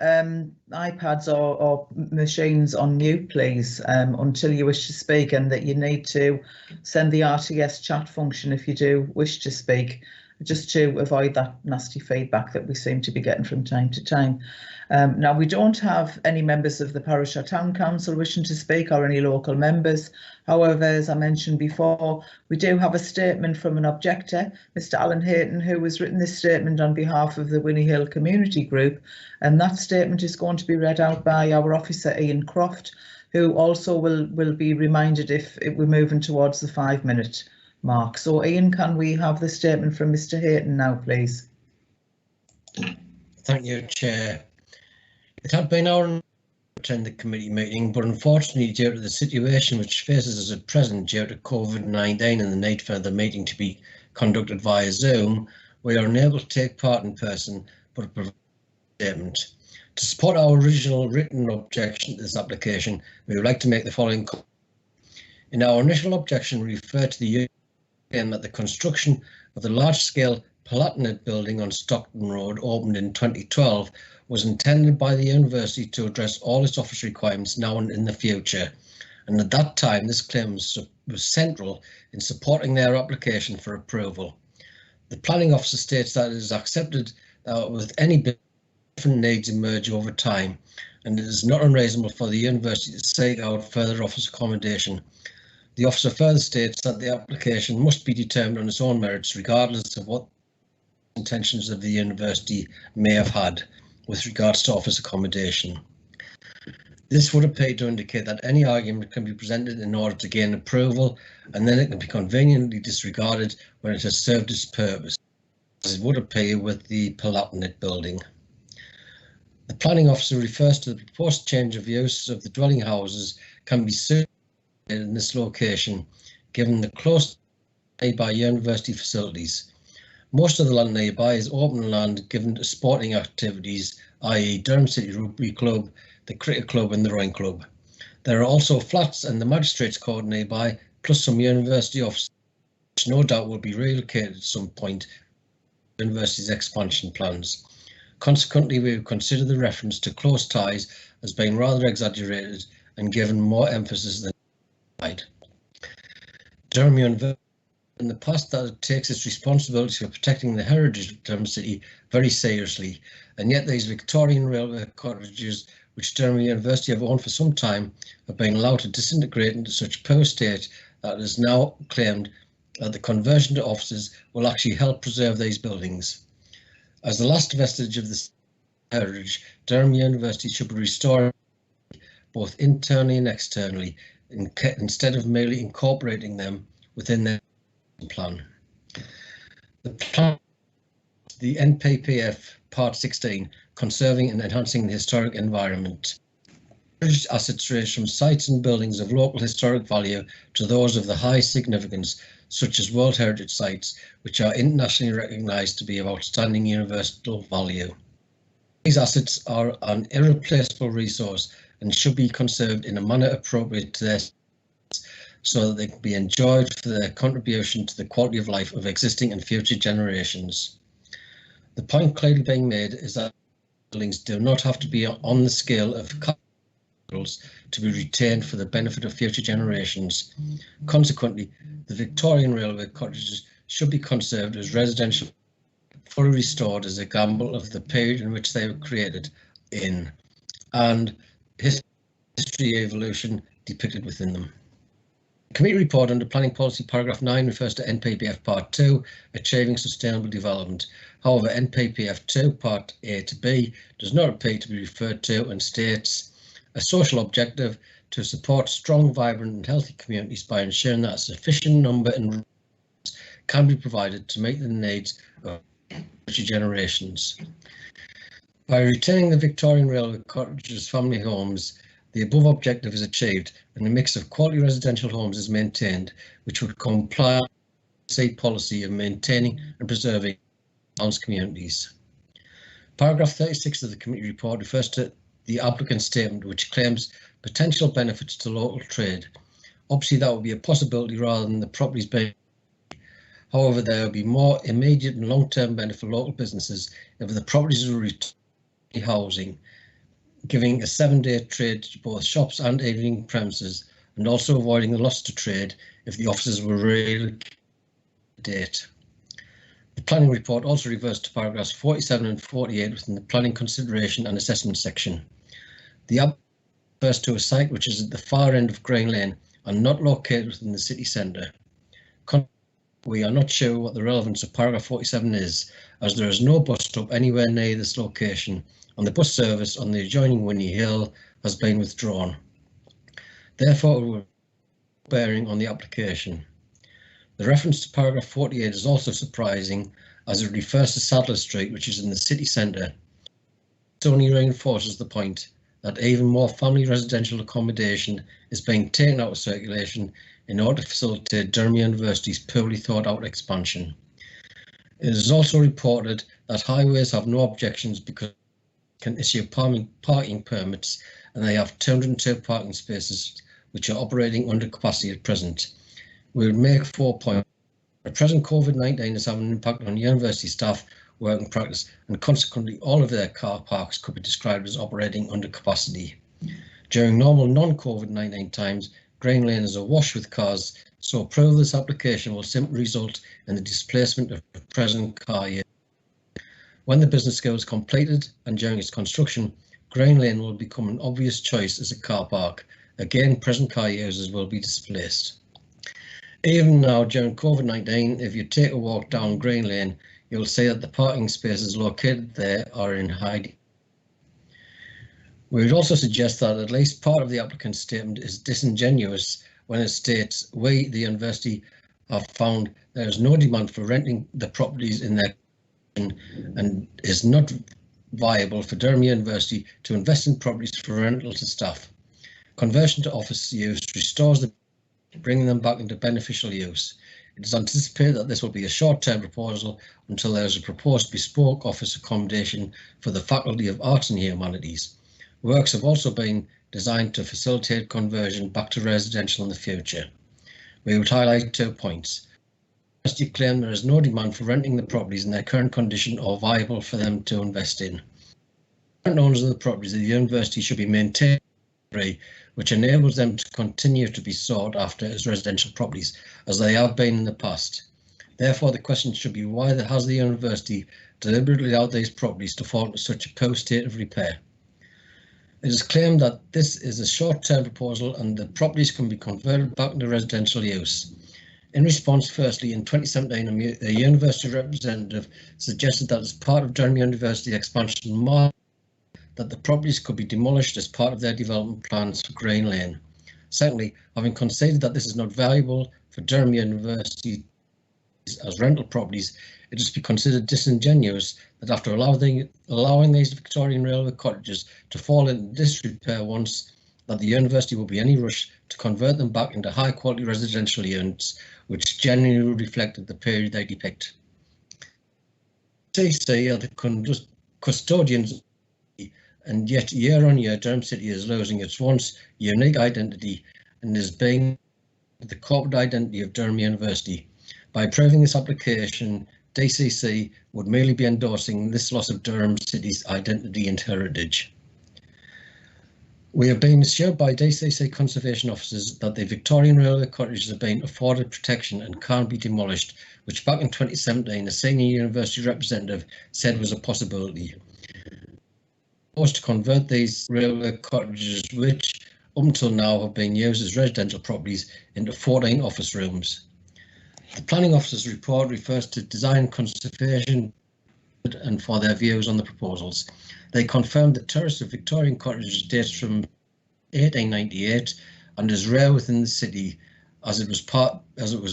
iPads or machines on mute, please, until you wish to speak, and that you need to send the RTS chat function if you do wish to speak, just to avoid that nasty feedback that we seem to be getting from time to time. Now, we don't have any members of the Parish or Town Council wishing to speak, or any local members. However, as I mentioned before, we do have a statement from an objector, Mr Alan Hayton, who has written this statement on behalf of the Winnie Hill Community Group, and that statement is going to be read out by our officer Ian Croft, who also will be reminded if we're moving towards the 5-minute mark. So Ian, can we have the statement from Mr Hayton now, please? Thank you, Chair. It had been our to attend the committee meeting, but unfortunately, due to the situation which faces us at present due to COVID-19 and the need for the meeting to be conducted via Zoom, we are unable to take part in person, but provide a statement. To support our original written objection to this application, we would like to make the following comment. In our initial objection, we refer to the claim that the construction of the large-scale Palatinate building on Stockton Road, opened in 2012, was intended by the university to address all its office requirements now and in the future, and at that time this claim was central in supporting their application for approval. The planning officer states that it is accepted that with any different needs emerge over time, and it is not unreasonable for the university to seek out further office accommodation. The officer further states that the application must be determined on its own merits, regardless of what intentions of the university may have had with regards to office accommodation. This would appear to indicate that any argument can be presented in order to gain approval, and then it can be conveniently disregarded when it has served its purpose, as it would appear with the Palatinate building. The planning officer refers to the proposed change of use of the dwelling houses can be suited in this location, given the close nearby university facilities. Most of the land nearby is open land given to sporting activities, i.e. Durham City Rugby Club, the Cricket Club and the Rowing Club. There are also flats and the Magistrates Court nearby, plus some university offices, which no doubt will be relocated at some point to the university's expansion plans. Consequently, we would consider the reference to close ties as being rather exaggerated and given more emphasis than needed. Durham University in the past that it takes its responsibility for protecting the heritage of Durham City very seriously, and yet these Victorian railway cottages, which Durham University have owned for some time, have been allowed to disintegrate into such poor state that it is now claimed that the conversion to offices will actually help preserve these buildings. As the last vestige of this heritage, Durham University should be restored both internally and externally, instead of merely incorporating them within their plan. The NPPF Part 16, Conserving and Enhancing the Historic Environment. Assets range from sites and buildings of local historic value to those of the high significance, such as World Heritage Sites, which are internationally recognised to be of outstanding universal value. These assets are an irreplaceable resource and should be conserved in a manner appropriate to their so that they can be enjoyed for their contribution to the quality of life of existing and future generations. The point clearly being made is that buildings do not have to be on the scale of to be retained for the benefit of future generations. Consequently, the Victorian railway cottages should be conserved as residential, fully restored as a gamble of the period in which they were created in, and history evolution depicted within them. The committee report under Planning Policy paragraph 9 refers to NPPF Part 2, Achieving Sustainable Development. However, NPPF 2 Part A to B does not appear to be referred to and states a social objective to support strong, vibrant and healthy communities by ensuring that a sufficient number and can be provided to meet the needs of future generations. By retaining the Victorian railway cottages family homes, the above objective is achieved and a mix of quality residential homes is maintained, which would comply with the policy of maintaining and preserving balanced communities. Paragraph 36 of the committee report refers to the applicant's statement, which claims potential benefits to local trade. Obviously, that would be a possibility rather than the properties being. However, there will be more immediate and long-term benefit for local businesses if the properties were housing, giving a 7-day trade to both shops and evening premises, and also avoiding the loss to trade if the offices were relocated. The planning report also refers to paragraphs 47 and 48 within the planning consideration and assessment section. The app refers to a site which is at the far end of Green Lane and not located within the city centre. We are not sure what the relevance of paragraph 47 is, as there is no bus stop anywhere near this location and the bus service on the adjoining Winnie Hill has been withdrawn. Therefore, it will have no bearing on the application. The reference to paragraph 48 is also surprising, as it refers to Sadler Street, which is in the city centre. It only reinforces the point that even more family residential accommodation is being taken out of circulation in order to facilitate Durham University's poorly thought out expansion. It is also reported that highways have no objections because they can issue parking permits, and they have 202 parking spaces which are operating under capacity at present. We would make 4 points. At present, COVID-19 is having an impact on university staff working practice, and consequently all of their car parks could be described as operating under capacity. During normal non-COVID-19 times, Green Lane is awash with cars, so approval of this application will simply result in the displacement of present car use. When the business scale is completed and during its construction, Green Lane will become an obvious choice as a car park. Again, present car users will be displaced. Even now, during COVID-19, if you take a walk down Green Lane, you'll see that the parking spaces located there are in high demand. We would also suggest that at least part of the applicant's statement is disingenuous when it states, we, the university, have found there is no demand for renting the properties in their and is not viable for Durham University to invest in properties for rental to staff. Conversion to office use restores the bringing them back into beneficial use. It is anticipated that this will be a short-term proposal until there is a proposed bespoke office accommodation for the Faculty of Arts and Humanities. Works have also been designed to facilitate conversion back to residential in the future. We would highlight 2 points. First, you claim there is no demand for renting the properties in their current condition or viable for them to invest in. Current owners of the properties of the university should be maintained, which enables them to continue to be sought after as residential properties, as they have been in the past. Therefore, the question should be, why has the university deliberately allowed these properties to fall into such a poor state of repair? It is claimed that this is a short-term proposal and the properties can be converted back into residential use. In response, firstly, in 2017, a university representative suggested that as part of Durham University expansion, that the properties could be demolished as part of their development plans for Green Lane. Secondly, having conceded that this is not valuable for Durham University, as rental properties, it is to be considered disingenuous that after allowing these Victorian railway cottages to fall into disrepair once, that the university will be any rush to convert them back into high quality residential units which genuinely reflected the period they depict. CC are the custodians, and yet year on year Durham City is losing its once unique identity and is being the corporate identity of Durham University. By approving this application, DCC would merely be endorsing this loss of Durham City's identity and heritage. We have been assured by DCC conservation officers that the Victorian railway cottages have been afforded protection and can't be demolished, which back in 2017 a senior university representative said was a possibility. To convert these railway cottages, which up until now have been used as residential properties, into 14 office rooms. The planning officer's report refers to design conservation and for their views on the proposals. They confirmed that terrace of Victorian cottages dates from 1898 and is rare within the city, as it was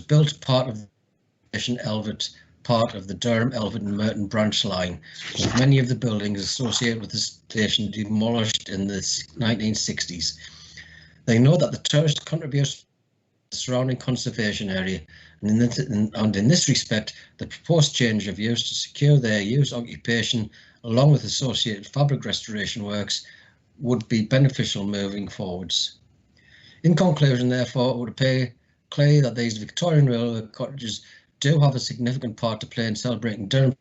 built part of the Elvet, part of the Durham, Elvet and Merton branch line, with many of the buildings associated with the station demolished in the 1960s. They know that the terrace contributes to the surrounding conservation area, and in this respect, the proposed change of use to secure their use occupation, along with associated fabric restoration works, would be beneficial moving forwards. In conclusion, therefore, it would appear clear that these Victorian railway cottages do have a significant part to play in celebrating Durham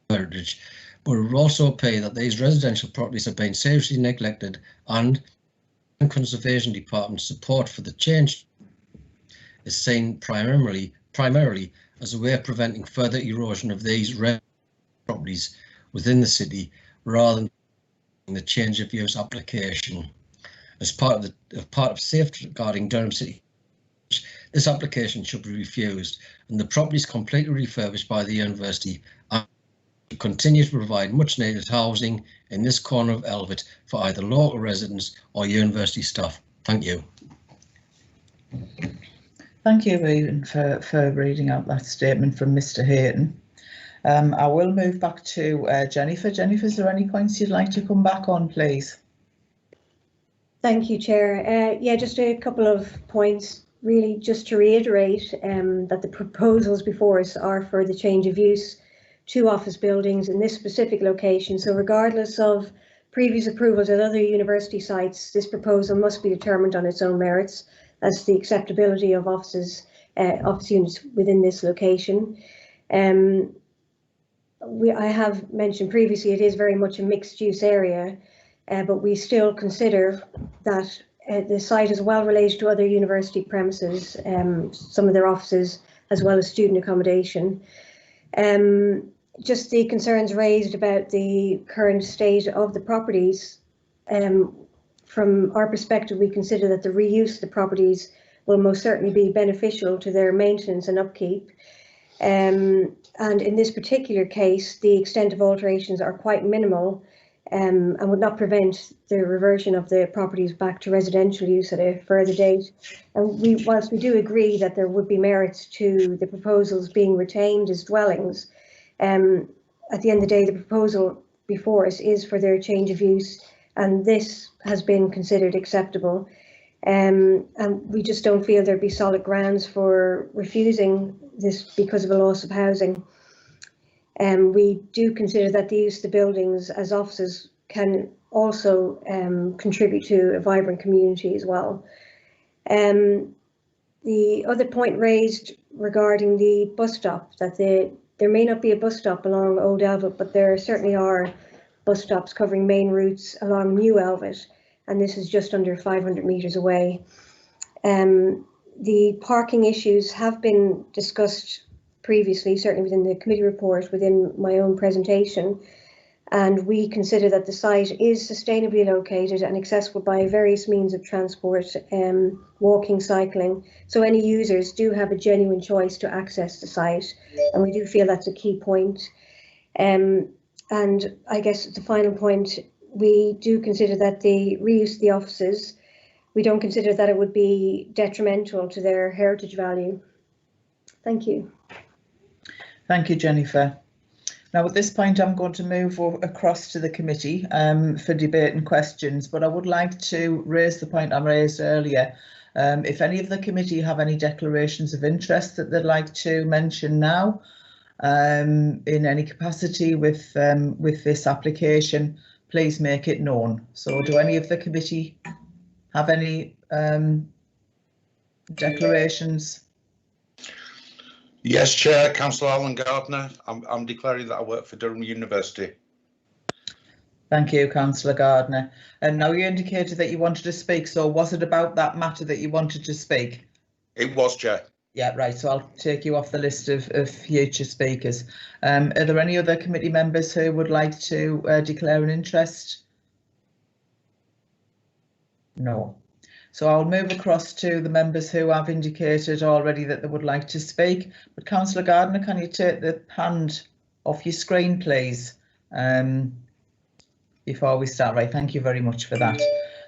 heritage, but it would also appear that these residential properties have been seriously neglected, and Conservation Department support for the change is seen primarily as a way of preventing further erosion of these properties within the city, rather than the change of use application. As part of safeguarding Durham City, this application should be refused, and the properties completely refurbished by the university and continue to provide much needed housing in this corner of Elvet for either local residents or university staff. Thank you. Thank you, Ian, for reading out that statement from Mr. Hayton. I will move back to Jennifer. Jennifer, is there any points you'd like to come back on, please? Thank you, Chair. Yeah, just a couple of points, really, just to reiterate that the proposals before us are for the change of use to office buildings in this specific location. So regardless of previous approvals at other university sites, this proposal must be determined on its own merits as the acceptability of office units within this location. I have mentioned previously it is very much a mixed use area, but we still consider that the site is well related to other university premises, some of their offices, as well as student accommodation. Just the concerns raised about the current state of the properties, from our perspective, we consider that the reuse of the properties will most certainly be beneficial to their maintenance and upkeep. And in this particular case, the extent of alterations are quite minimal and would not prevent the reversion of the properties back to residential use at a further date. And whilst we do agree that there would be merits to the proposals being retained as dwellings, at the end of the day, the proposal before us is for their change of use, and this has been considered acceptable. And we just don't feel there'd be solid grounds for refusing this because of a loss of housing. We do consider that the use of the buildings as offices can also contribute to a vibrant community as well. The other point raised regarding the bus stop, that there may not be a bus stop along Old Elvet, but there certainly are bus stops covering main routes along New Elvet, and this is just under 500 metres away. The parking issues have been discussed previously, certainly within the committee report, within my own presentation, and we consider that the site is sustainably located and accessible by various means of transport, walking, cycling, so any users do have a genuine choice to access the site, and we do feel that's a key point. And I guess the final point, we do consider that the reuse of the offices, we don't consider that it would be detrimental to their heritage value. Thank you. Thank you, Jennifer. Now at this point I'm going to move across to the committee for debate and questions, but I would like to raise the point I raised earlier. If any of the committee have any declarations of interest that they'd like to mention now in any capacity with this application, please make it known. So do any of the committee have any declarations? Yes, Chair, Councillor Alan Gardner. I'm declaring that I work for Durham University. Thank you, Councillor Gardner. And now you indicated that you wanted to speak, so was it about that matter that you wanted to speak? It was, Chair. Yeah, right, so I'll take you off the list of future speakers. Are there any other committee members who would like to declare an interest? No. So I'll move across to the members who have indicated already that they would like to speak. But Councillor Gardner, can you take the hand off your screen, please, before we start? Right, thank you very much for that.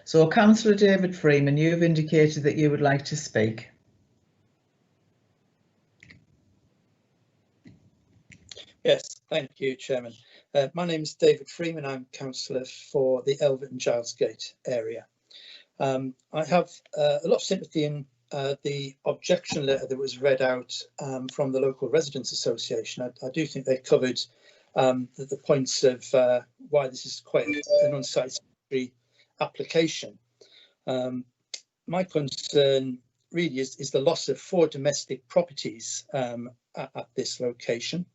So Councillor David Freeman, you've indicated that you would like to speak. Yes, thank you, Chairman. My name is David Freeman. I'm councillor for the Elvet and Gilesgate area. I have a lot of sympathy in the objection letter that was read out from the local residents association. I do think they covered the points of why this is quite an unsatisfactory application. My concern really is the loss of 4 domestic properties at this location.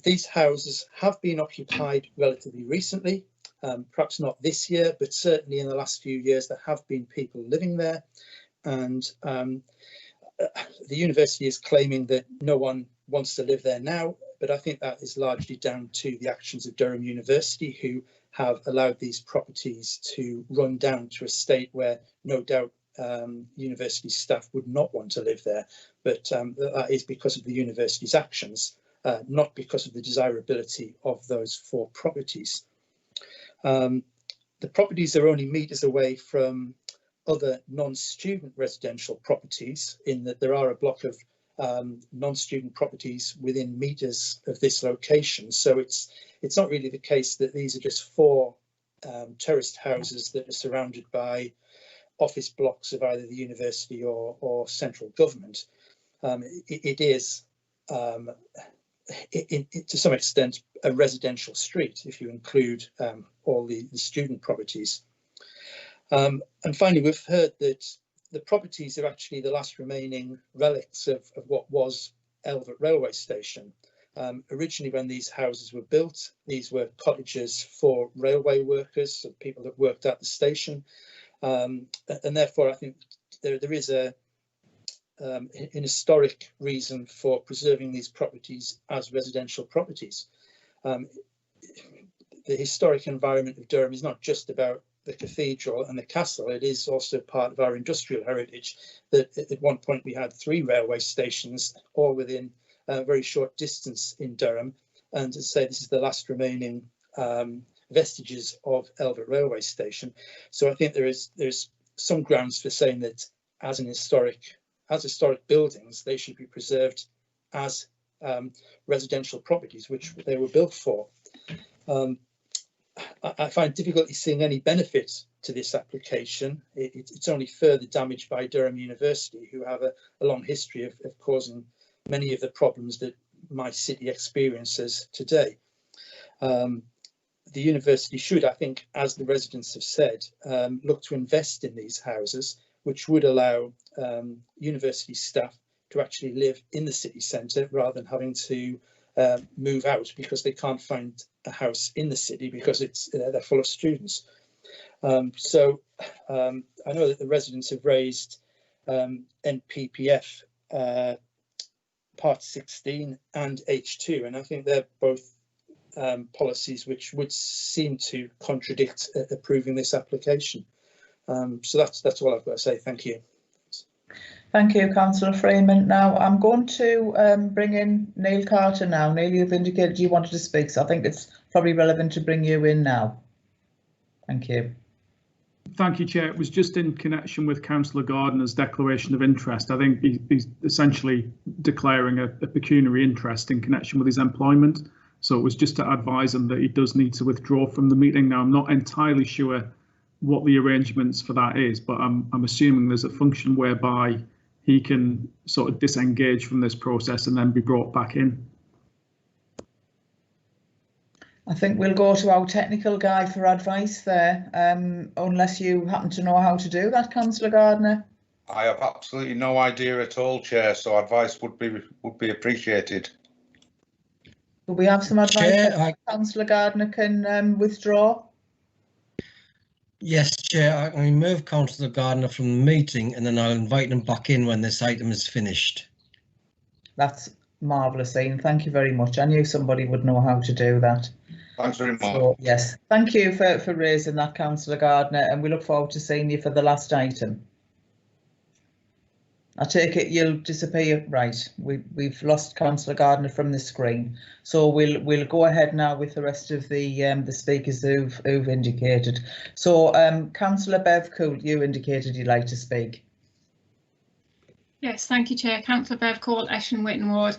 These houses have been occupied relatively recently. Perhaps not this year, but certainly in the last few years there have been people living there, and the university is claiming that no one wants to live there now, but I think that is largely down to the actions of Durham University, who have allowed these properties to run down to a state where no doubt university staff would not want to live there, but that is because of the university's actions, not because of the desirability of those 4 properties. The properties are only metres away from other non-student residential properties, in that there are a block of non-student properties within metres of this location. So it's not really the case that these are just 4 terraced houses that are surrounded by office blocks of either the university or central government. It is to some extent a residential street if you include all the student properties. And finally, we've heard that the properties are actually the last remaining relics of what was Elvet railway station. Originally, when these houses were built, these were cottages for railway workers, so people that worked at the station, and therefore I think there is an historic reason for preserving these properties as residential properties. The historic environment of Durham is not just about the cathedral and the castle, it is also part of our industrial heritage, that at one point we had 3 railway stations all within a very short distance in Durham, and to say this is the last remaining vestiges of Elvet railway station. So I think there's some grounds for saying that as historic buildings, they should be preserved as residential properties, which they were built for. I find difficulty seeing any benefit to this application. It's only further damaged by Durham University, who have a long history of causing many of the problems that my city experiences today. The university should, I think, as the residents have said, look to invest in these houses, which would allow university staff to actually live in the city centre rather than having to move out because they can't find a house in the city because they're full of students. So I know that the residents have raised NPPF Part 16 and H2, and I think they're both policies which would seem to contradict approving this application. So that's all I've got to say. Thank you. Thank you, Councillor Freeman. Now I'm going to bring in Neil Carter now. Neil, you've indicated you wanted to speak, so I think it's probably relevant to bring you in now. Thank you. Thank you, Chair. It was just in connection with Councillor Gardner's declaration of interest. I think he's essentially declaring a pecuniary interest in connection with his employment. So it was just to advise him that he does need to withdraw from the meeting. Now, I'm not entirely sure what the arrangements for that is, but I'm assuming there's a function whereby he can sort of disengage from this process and then be brought back in. I think we'll go to our technical guy for advice there, unless you happen to know how to do that, Councillor Gardner. I have absolutely no idea at all, Chair, so advice would be appreciated. Do we have some advice Chair, that Councillor Gardner can withdraw? Yes, Chair, I can remove Councillor Gardner from the meeting and then I'll invite him back in when this item is finished. That's marvellous, Ian. Thank you very much. I knew somebody would know how to do that. Thanks very much. So, yes, thank you for raising that, Councillor Gardner, and we look forward to seeing you for the last item. I take it you'll disappear. Right, we've lost Councillor Gardner from the screen, so we'll go ahead now with the rest of the speakers who've indicated. So, Councillor Bev Cool, you indicated you'd like to speak. Yes, thank you, Chair. Councillor Bev Cole, Ashton Witten Ward.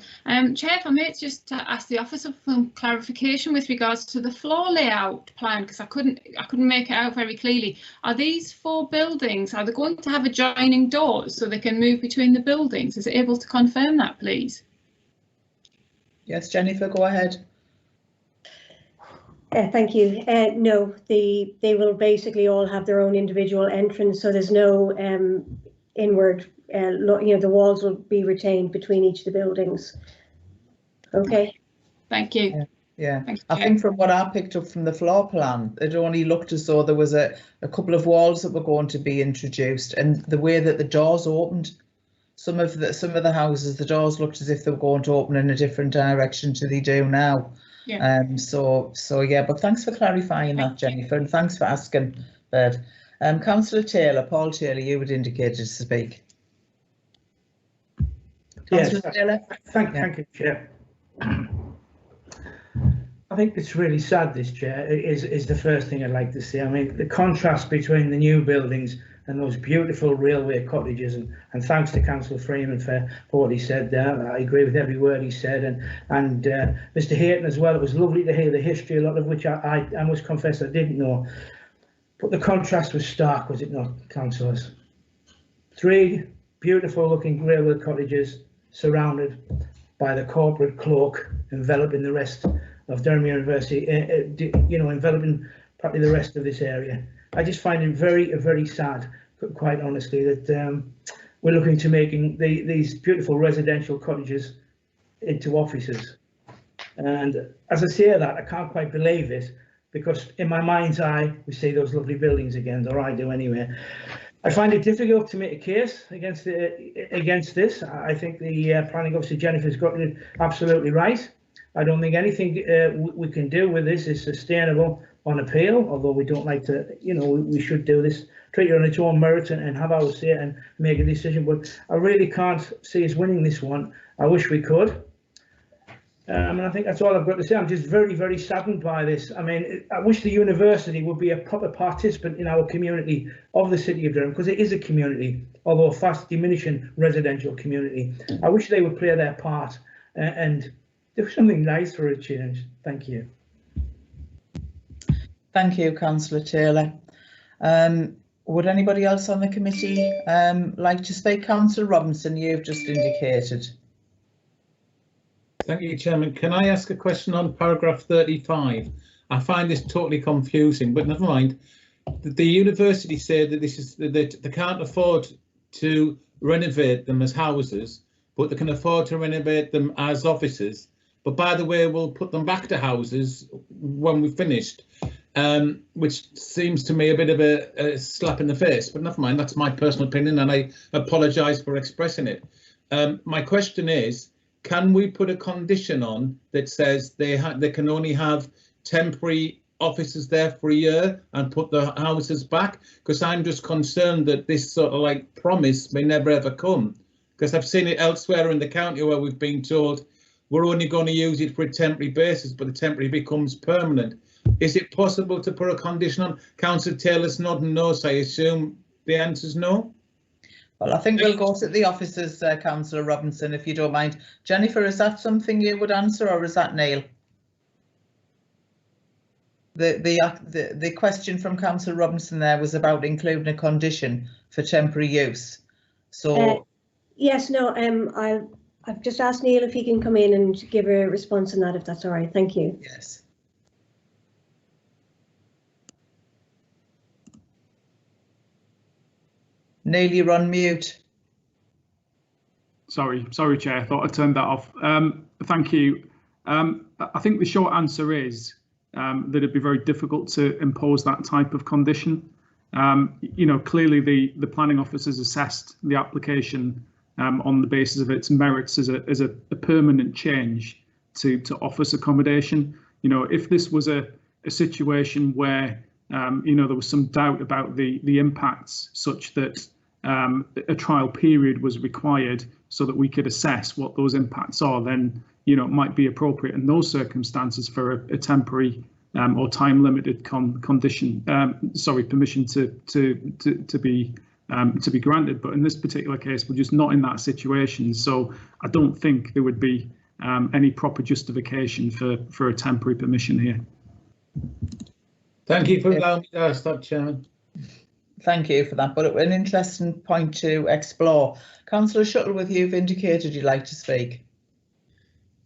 Chair, if I may just ask the officer for some clarification with regards to the floor layout plan, because I couldn't make it out very clearly. Are these 4 buildings, are they going to have adjoining doors so they can move between the buildings? Is it able to confirm that, please? Yes, Jennifer, go ahead. Thank you. No, they will basically all have their own individual entrance, so there's no inward. The walls will be retained between each of the buildings. Okay. Thank you. Yeah. I think from what I picked up from the floor plan, it only looked as though there was a couple of walls that were going to be introduced, and the way that the doors opened, some of the houses, the doors looked as if they were going to open in a different direction to they do now. Yeah. So yeah, but thanks for clarifying that, Jennifer, and thanks for asking that. Councillor Taylor, Paul Taylor, you had indicated to speak. Yes, thank you, Chair. I think it's really sad, this, Chair, is the first thing I'd like to see. I mean, the contrast between the new buildings and those beautiful railway cottages, and thanks to Councillor Freeman for what he said there. I agree with every word he said, and Mr Hayton as well. It was lovely to hear the history, a lot of which I must confess I didn't know. But the contrast was stark, was it not, councillors? 3 beautiful looking railway cottages surrounded by the corporate cloak enveloping the rest of Durham University, enveloping probably the rest of this area. I just find it very, very sad, quite honestly, that we're looking to making these beautiful residential cottages into offices. And as I say that, I can't quite believe it, because in my mind's eye, we see those lovely buildings again, or I do anyway. I find it difficult to make a case against this. I think the planning officer, Jennifer's got it absolutely right. I don't think anything we can do with this is sustainable on appeal, although we don't like to, we should do this, treat it on its own merit and have our say and make a decision. But I really can't see us winning this one. I wish we could. And I think that's all I've got to say. I'm just very, very saddened by this. I mean, I wish the university would be a proper participant in our community of the City of Durham, because it is a community, although a fast diminishing residential community. I wish they would play their part and do something nice for a change. Thank you. Thank you, Councillor Taylor. Would anybody else on the committee like to speak? Councillor Robinson, you've just indicated. Thank you, Chairman. Can I ask a question on paragraph 35? I find this totally confusing, but never mind. The university said that that they can't afford to renovate them as houses, but they can afford to renovate them as offices. But by the way, we'll put them back to houses when we've finished, which seems to me a bit of a slap in the face. But never mind, that's my personal opinion, and I apologise for expressing it. My question is, can we put a condition on that says they can only have temporary offices there for a year and put the houses back? Because I'm just concerned that this sort of like promise may never ever come, because I've seen it elsewhere in the county where we've been told we're only going to use it for a temporary basis, but the temporary becomes permanent. Is it possible to put a condition on? Councillor Taylor's nodding no, so I assume the answer's no. Well, I think we'll go to the officers, Councillor Robinson, if you don't mind. Jennifer, is that something you would answer, or is that Neil? The question from Councillor Robinson there was about including a condition for temporary use. So yes, no, I've just asked Neil if he can come in and give a response on that, if that's all right. Thank you. Yes. Neil, you're on mute. Sorry, Chair. I thought I turned that off. Thank you. I think the short answer is that it'd be very difficult to impose that type of condition. You know, clearly the planning office has assessed the application on the basis of its merits as a permanent change to office accommodation. You know, if this was a situation where you know, there was some doubt about the impacts, such that a trial period was required so that we could assess what those impacts are, then, you know, it might be appropriate in those circumstances for a temporary or time limited permission to be granted. But in this particular case, we're just not in that situation, so I don't think there would be any proper justification for a temporary permission here. Thank you for allowing me to ask that, Chairman. Thank you for that, but an interesting point to explore. Councillor Shuttleworth, you've indicated you'd like to speak.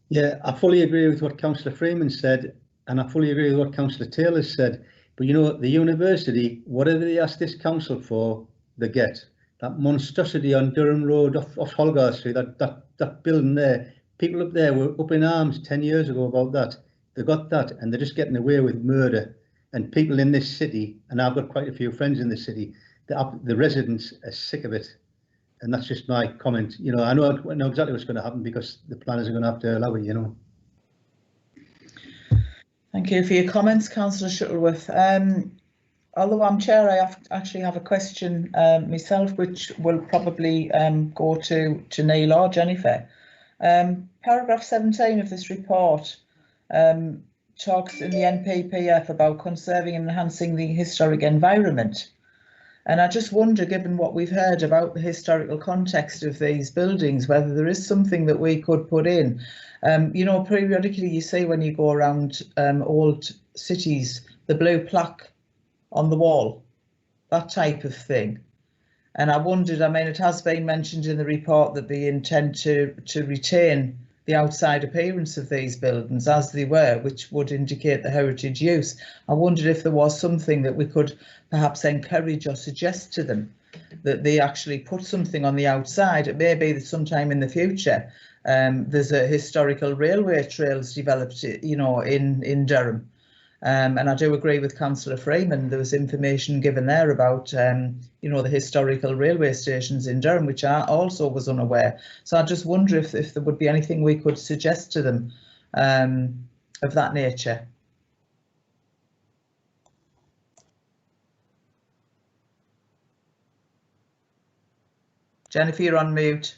Yeah, I fully agree with what Councillor Freeman said, and I fully agree with what Councillor Taylor said. But you know, the university, whatever they ask this council for, they get. That monstrosity on Durham Road off Holgar Street, that building there, people up there were up in arms 10 years ago about that. They got that, and they're just getting away with murder. And people in this city, and I've got quite a few friends in the city, the residents are sick of it. And that's just my comment. You know, I know exactly what's going to happen because the planners are going to have to allow it, you know. Thank you for your comments, Councillor Shuttleworth. Although I'm chair, I actually have a question myself, which will probably go to Neil or Jennifer. Paragraph 17 of this report talks in the NPPF about conserving and enhancing the historic environment. And I just wonder, given what we've heard about the historical context of these buildings, whether there is something that we could put in. You know, periodically you see when you go around old cities, the blue plaque on the wall, that type of thing. And I wondered, I mean, it has been mentioned in the report that they intend to retain the outside appearance of these buildings as they were, which would indicate the heritage use. I wondered if there was something that we could perhaps encourage or suggest to them, that they actually put something on the outside. It may be that sometime in the future there's a historical railway trails developed, you know, in Durham. And I do agree with Councillor Freeman. There was information given there about, you know, the historical railway stations in Durham, which I also was unaware. So I just wonder if there would be anything we could suggest to them of that nature. Jennifer, you're on mute.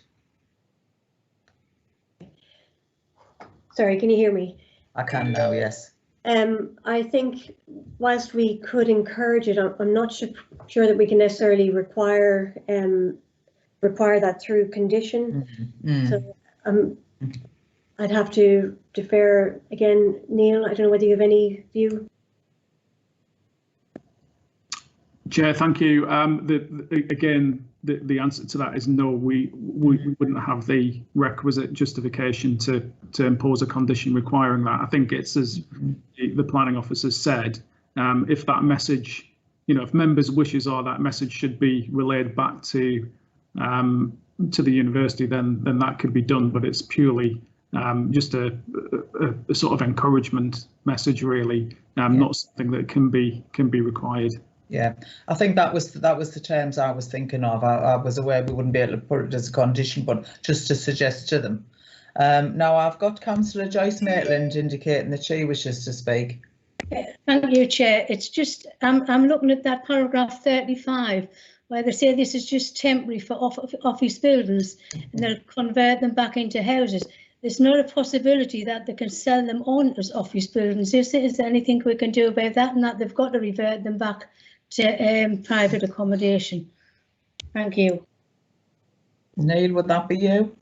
Sorry, can you hear me? I can now, yes. I think whilst we could encourage it, I'm not sure that we can necessarily require that through condition. So I'd have to defer again. Neil, I don't know whether you have any view. Chair, thank you. Again, the answer to that is no. We wouldn't have the requisite justification to impose a condition requiring that. I think it's as the planning officer said. If that message, you know, if members' wishes are that message should be relayed back to the university, then that could be done. But it's purely just a sort of encouragement message, really, not something that can be required. Yeah, I think that was the terms I was thinking of. I was aware we wouldn't be able to put it as a condition, but just to suggest to them. Now I've got Councillor Joyce Maitland indicating that she wishes to speak. Thank you, Chair. It's just I'm looking at that paragraph 35 where they say this is just temporary for office buildings and they'll convert them back into houses. there's not a possibility that they can sell them on as office buildings. Is there anything we can do about that, and that they've got to revert them back to private accommodation? Thank you. Neil, would that be you?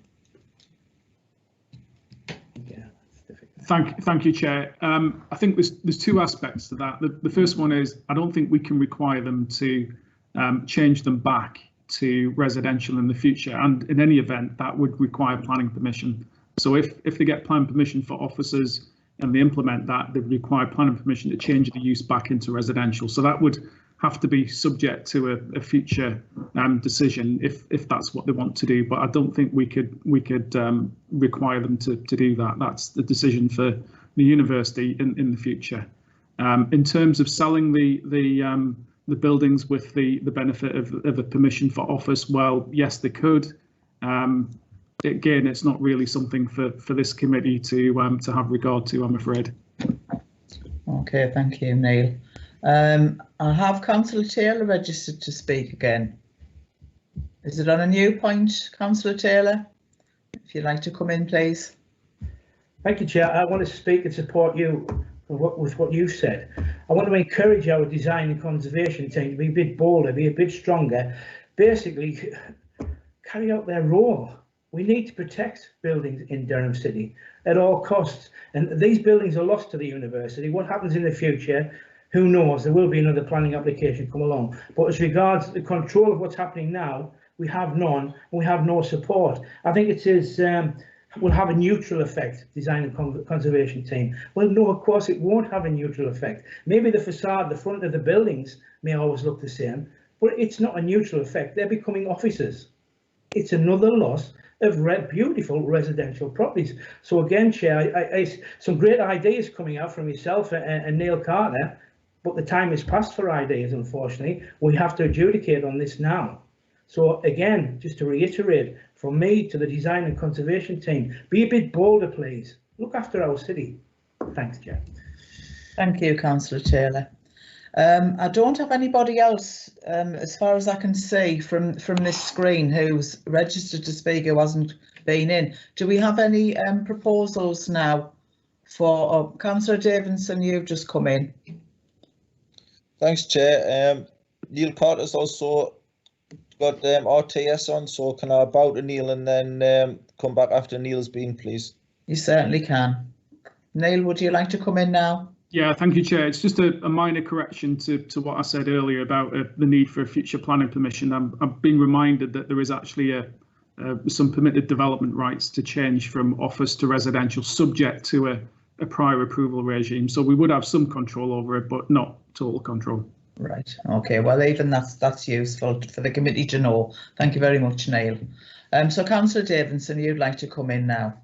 Thank you, Chair. I think there's two aspects to that. The first one is I don't think we can require them to change them back to residential in the future, and in any event that would require planning permission. So if they get planning permission for offices and they implement that, they would require planning permission to change the use back into residential. So that would have to be subject to a future decision if that's what they want to do. But I don't think we could require them to do that. That's the decision for the university in the future. In terms of selling the buildings with the benefit of a permission for office, well, yes, they could. Again, it's not really something for this committee to have regard to, I'm afraid. Okay, thank you, Neil. I have Councillor Taylor registered to speak again. Is it on a new point, Councillor Taylor? If you'd like to come in, please. Thank you, Chair. I want to speak and support you with what you said. I want to encourage our design and conservation team to be a bit bolder, be a bit stronger, basically carry out their role. We need to protect buildings in Durham City at all costs, and these buildings are lost to the university. What happens in the future, who knows? There will be another planning application come along, but as regards the control of what's happening now, we have none, we have no support. I think it is will have a neutral effect, design and conservation team. Well, no, of course it won't have a neutral effect. Maybe the facade, the front of the buildings may always look the same, but it's not a neutral effect. They're becoming offices. It's another loss of beautiful residential properties. So again, Chair, some great ideas coming out from yourself and Neil Carter, but the time has passed for ideas, unfortunately. We have to adjudicate on this now. So again, just to reiterate, from me to the design and conservation team, be a bit bolder, please. Look after our city. Thanks, Chair. Thank you, Councillor Taylor. I don't have anybody else, as far as I can see from this screen, who's registered to speak who hasn't been in. Do we have any proposals now for Councillor Davidson? You've just come in. Thanks, Chair. Neil Carter's also got RTS on, so can I bow to Neil and then come back after Neil's been, please? You certainly can. Neil, would you like to come in now? Yeah, thank you, Chair. It's just a minor correction to what I said earlier about the need for a future planning permission. I've been reminded that there is actually some permitted development rights to change from office to residential, subject to a prior approval regime. So we would have some control over it, but not total control. Right. OK. Well, even that's useful for the committee to know. Thank you very much, Neil. So, Councillor Davidson, you'd like to come in now.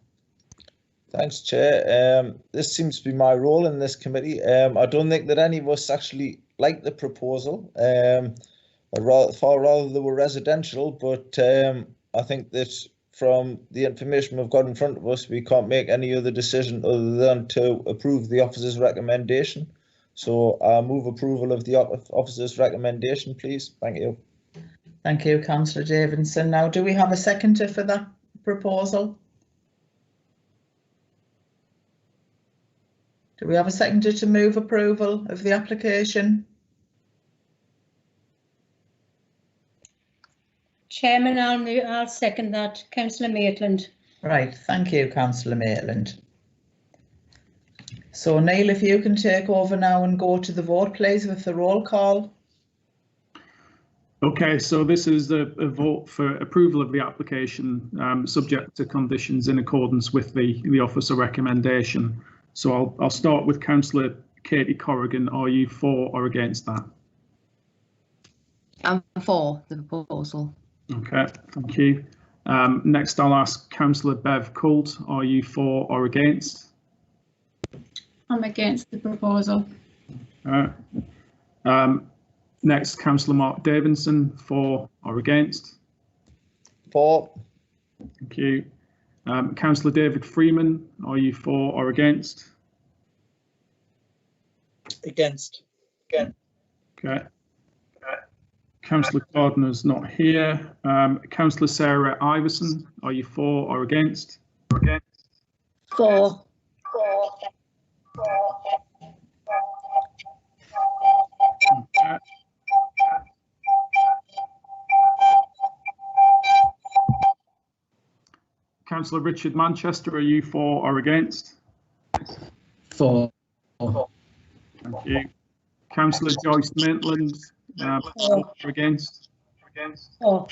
Thanks, Chair. This seems to be my role in this committee. I don't think that any of us actually like the proposal. Far rather they were residential, but I think that from the information we've got in front of us, we can't make any other decision other than to approve the officer's recommendation. So I move approval of the officer's recommendation, please. Thank you. Thank you, Councillor Davidson. Now, do we have a seconder for that proposal? Do we have a seconder to move approval of the application? Chairman, I'll second that. Councillor Maitland. Right, thank you, Councillor Maitland. So, Neil, if you can take over now and go to the vote, please, with the roll call. OK, so this is a vote for approval of the application, subject to conditions in accordance with the officer recommendation. So I'll start with Councillor Katie Corrigan. Are you for or against that? I'm for the proposal. OK, thank you. Next, I'll ask Councillor Bev Coult. Are you for or against? I'm against the proposal. Next, Councillor Mark Davidson. For or against? For. Thank you. Councillor David Freeman, are you for or against? Against. Again. Okay. Councillor Gardner's not here. Councillor Sarah Iverson, are you for or against? 4. Councillor Richard Manchester, are you for or against? 4. Thank you. Councillor Joyce Maitland, for or against? 4.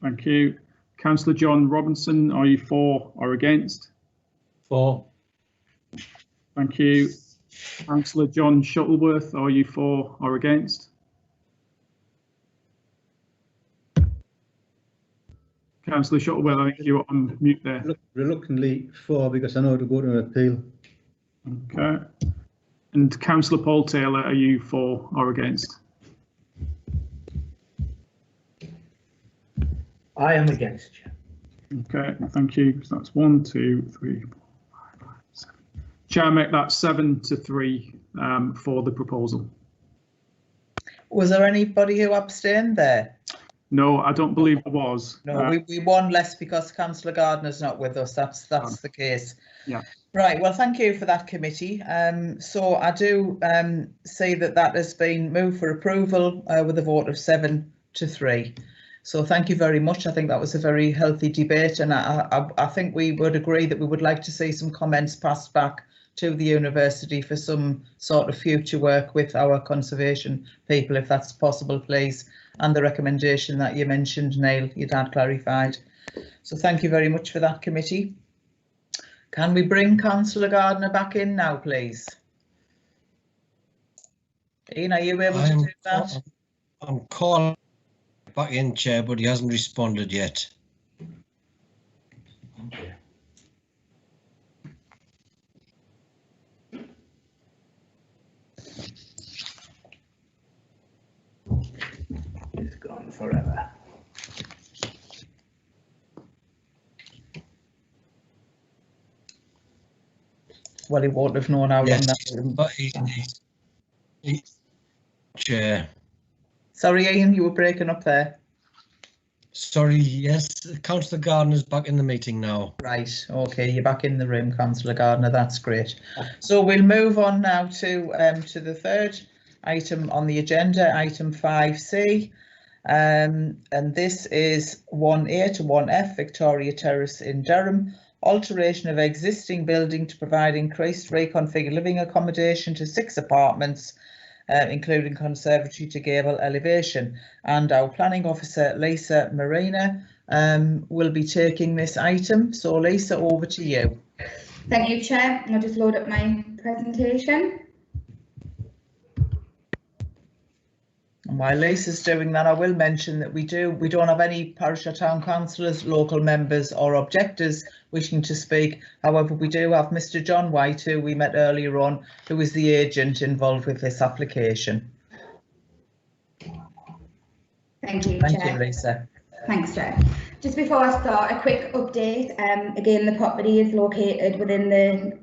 Thank you. Councillor John Robinson, are you for or against? 4. Thank you. Councillor John Shuttleworth, are you for or against? Councillor Shuttleworth, I think you're on mute there. Reluctantly 4, because I know to go to an appeal. Okay. And Councillor Paul Taylor, are you for or against? I am against. Okay, thank you. So that's 1, 2, 3, 4, 5, 6, 7. Chair, I make that 7-3 for the proposal. Was there anybody who abstained there? No, I don't believe there was. No, we won less because Councillor Gardner's not with us. That's the case. Yeah. Right. Well, thank you for that committee. So I do see that has been moved for approval with a vote of 7-3. So thank you very much. I think that was a very healthy debate, and I think we would agree that we would like to see some comments passed back to the university for some sort of future work with our conservation people, if that's possible, please. And the recommendation that you mentioned, Neil, you'd had clarified. So thank you very much for that committee. Can we bring Councillor Gardner back in now, please? Ian, are you able to do that? I'm calling back in, Chair, but he hasn't responded yet. It's gone forever. Well, he won't have known how long that. But Chair. Sorry, Ian, you were breaking up there. Sorry, yes, Councillor Gardner's back in the meeting now. Right, okay, you're back in the room, Councillor Gardner, that's great. So we'll move on now to the third item on the agenda, item 5C. And this is 1A to 1F, Victoria Terrace in Durham. Alteration of existing building to provide increased reconfigured living accommodation to 6 apartments, including conservatory to gable elevation. And our planning officer, Lisa Marina, will be taking this item. So Lisa, over to you. Thank you, Chair. I'll just load up my presentation. And while Lisa's doing that, I will mention that we don't have any parish or town councillors, local members or objectors wishing to speak. However, we do have Mr. John White, who we met earlier on, who is the agent involved with this application. Thank you, Thank Chair. you, Lisa. Thanks, Chair. Just before I start, a quick update. Again, the property is located within the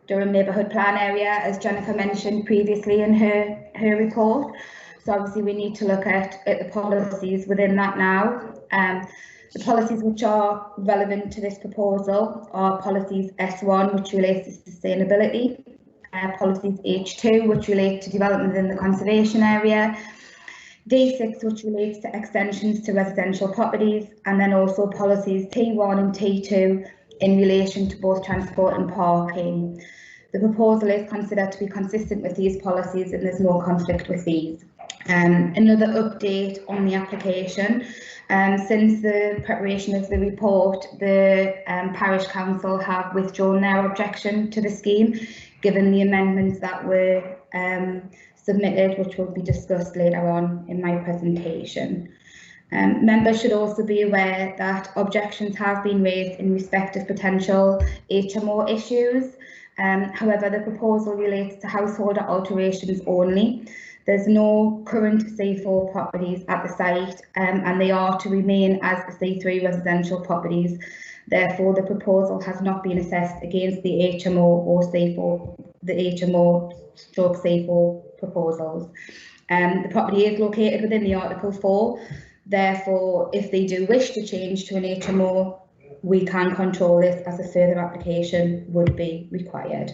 Durham Neighbourhood Plan area, as Jennifer mentioned previously in her report. So obviously we need to look at the policies within that now. The policies which are relevant to this proposal are policies S1, which relates to sustainability, policies H2, which relate to development within the conservation area, D6, which relates to extensions to residential properties, and then also policies T1 and T2 in relation to both transport and parking. The proposal is considered to be consistent with these policies and there's no conflict with these. Another update on the application. Since the preparation of the report, the Parish Council have withdrawn their objection to the scheme, given the amendments that were submitted, which will be discussed later on in my presentation. Members should also be aware that objections have been raised in respect of potential HMO issues. However, the proposal relates to householder alterations only. There's no current C4 properties at the site, and they are to remain as the C3 residential properties. Therefore, the proposal has not been assessed against the HMO or C4, the HMO/C4 proposals. The property is located within the Article 4. Therefore, if they do wish to change to an HMO we can control this as a further application would be required.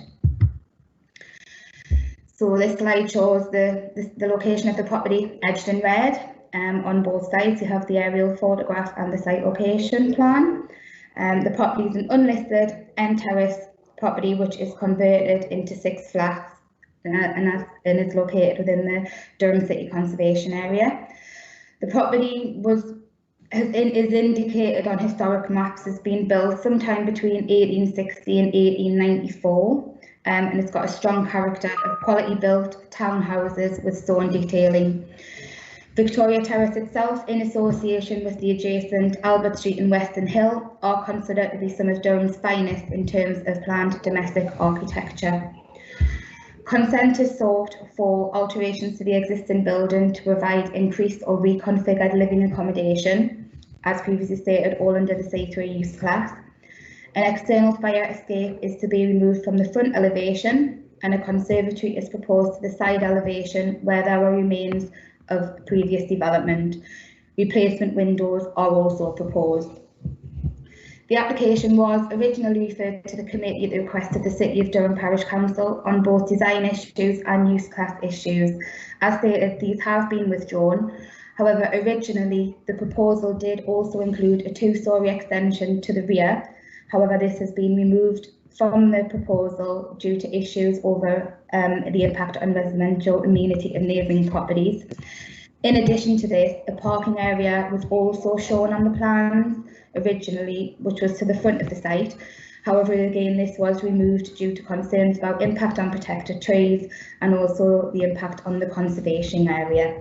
So this slide shows the location of the property edged in red. On both sides you have the aerial photograph and the site location plan. The property is an unlisted end terrace property which is converted into 6 flats and is located within the Durham City Conservation Area. The property is indicated on historic maps as being built sometime between 1860 and 1894, and it's got a strong character of quality built townhouses with stone detailing. Victoria Terrace itself, in association with the adjacent Albert Street and Western Hill, are considered to be some of Durham's finest in terms of planned domestic architecture. Consent is sought for alterations to the existing building to provide increased or reconfigured living accommodation, as previously stated, all under the C3 use class. An external fire escape is to be removed from the front elevation, and a conservatory is proposed to the side elevation where there are remains of previous development. Replacement windows are also proposed. The application was originally referred to the committee at the request of the City of Durham Parish Council on both design issues and use class issues. As stated, these have been withdrawn. However, originally the proposal did also include a 2-storey extension to the rear. However, this has been removed from the proposal due to issues over the impact on residential amenity and neighbouring properties. In addition to this, a parking area was also shown on the plans originally, which was to the front of the site. However, again, this was removed due to concerns about impact on protected trees and also the impact on the conservation area.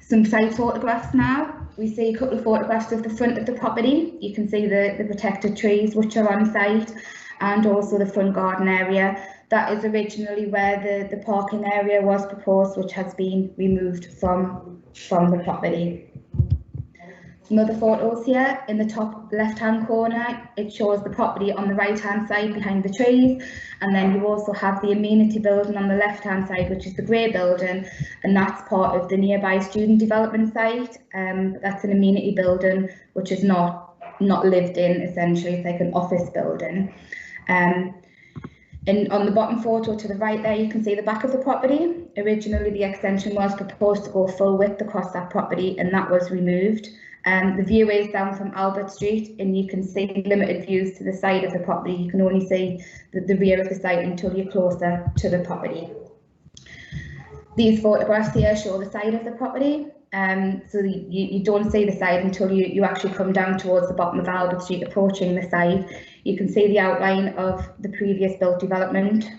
Some site photographs now. We see a couple of photographs of the front of the property. You can see the protected trees which are on site and also the front garden area. That is originally where the parking area was proposed, which has been removed from the property. Some other photos here. In the top left-hand corner, it shows the property on the right-hand side behind the trees, and then you also have the amenity building on the left-hand side, which is the grey building, and that's part of the nearby student development site. That's an amenity building which is not lived in, essentially. It's like an office building. And on the bottom photo to the right there, you can see the back of the property. Originally, the extension was proposed to go full width across that property, and that was removed. The view is down from Albert Street, and you can see limited views to the side of the property. You can only see the rear of the site until you're closer to the property. These photographs here show the side of the property. So you don't see the side until you actually come down towards the bottom of Albert Street, approaching the side. You can see the outline of the previous built development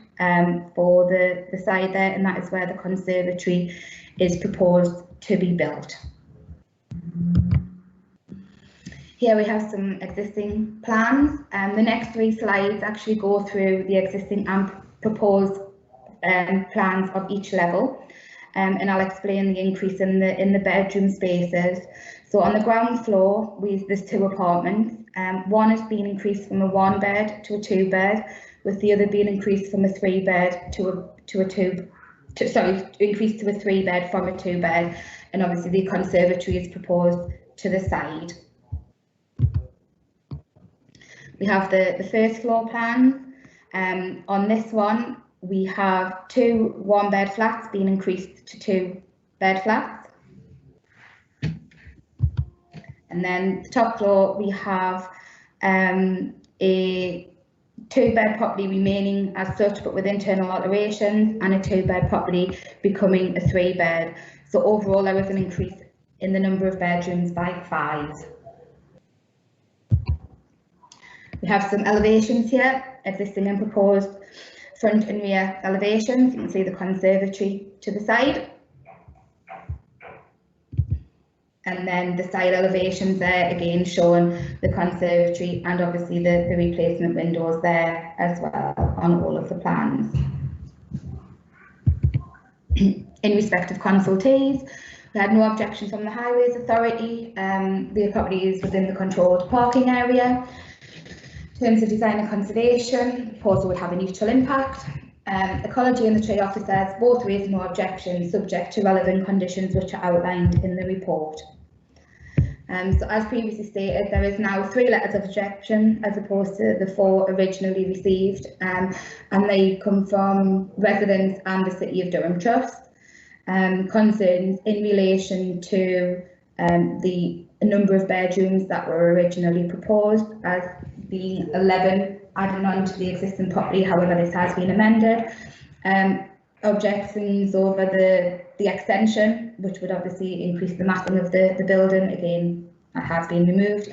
for the side there, and that is where the conservatory is proposed to be built. Here we have some existing plans. The next 3 slides actually go through the existing and proposed plans of each level, and I'll explain the increase in the bedroom spaces. So on the ground floor, there's 2 apartments. One has been increased from a 1-bed to a 2-bed, with the other being increased from a 3-bed increased to a 3-bed from a 2-bed, and obviously the conservatory is proposed to the side. We have the first floor plan. On this one, we have 2 1-bed flats being increased to 2-bed flats. And then the top floor, we have a 2-bed property remaining as such, but with internal alterations, and a 2-bed property becoming a 3-bed. So overall, there was an increase in the number of bedrooms by 5. We have some elevations here, existing and proposed front and rear elevations. You can see the conservatory to the side. And then the side elevations there, again showing the conservatory and obviously the replacement windows there as well on all of the plans. In respect of consultees, we had no objection from the Highways Authority. The property is within the controlled parking area. In terms of design and conservation, the proposal would have a neutral impact. Ecology and the tree officers both raised no objections subject to relevant conditions which are outlined in the report. So as previously stated, there is now 3 letters of objection as opposed to the 4 originally received, and they come from residents and the City of Durham Trust. Concerns in relation to the number of bedrooms that were originally proposed as being 11 adding on to the existing property, however this has been amended. Objections over the extension, which would obviously increase the mapping of the building, again, that has been removed.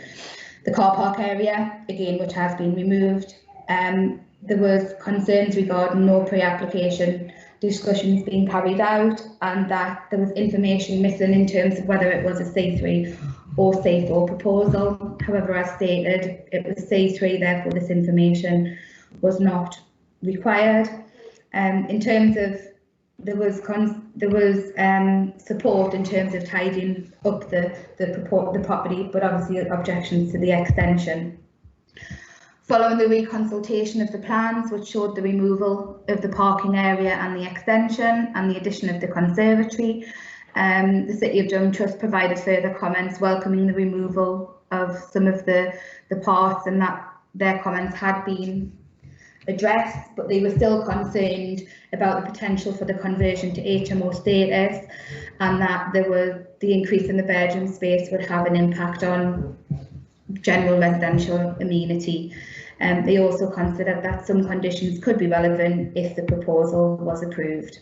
The car park area, again, which has been removed. There was concerns regarding no pre-application discussions being carried out, and that there was information missing in terms of whether it was a C3 or C4 proposal. However, as stated, it was C3, therefore this information was not required. In terms of there was support in terms of tidying up the property, but obviously objections to the extension. Following the reconsultation of the plans, which showed the removal of the parking area and the extension and the addition of the conservatory, the City of Durham Trust provided further comments welcoming the removal of some of the parts, and that their comments had been addressed, but they were still concerned about the potential for the conversion to HMO status, and that the increase in the bedroom space would have an impact on general residential amenity. They also considered that some conditions could be relevant if the proposal was approved.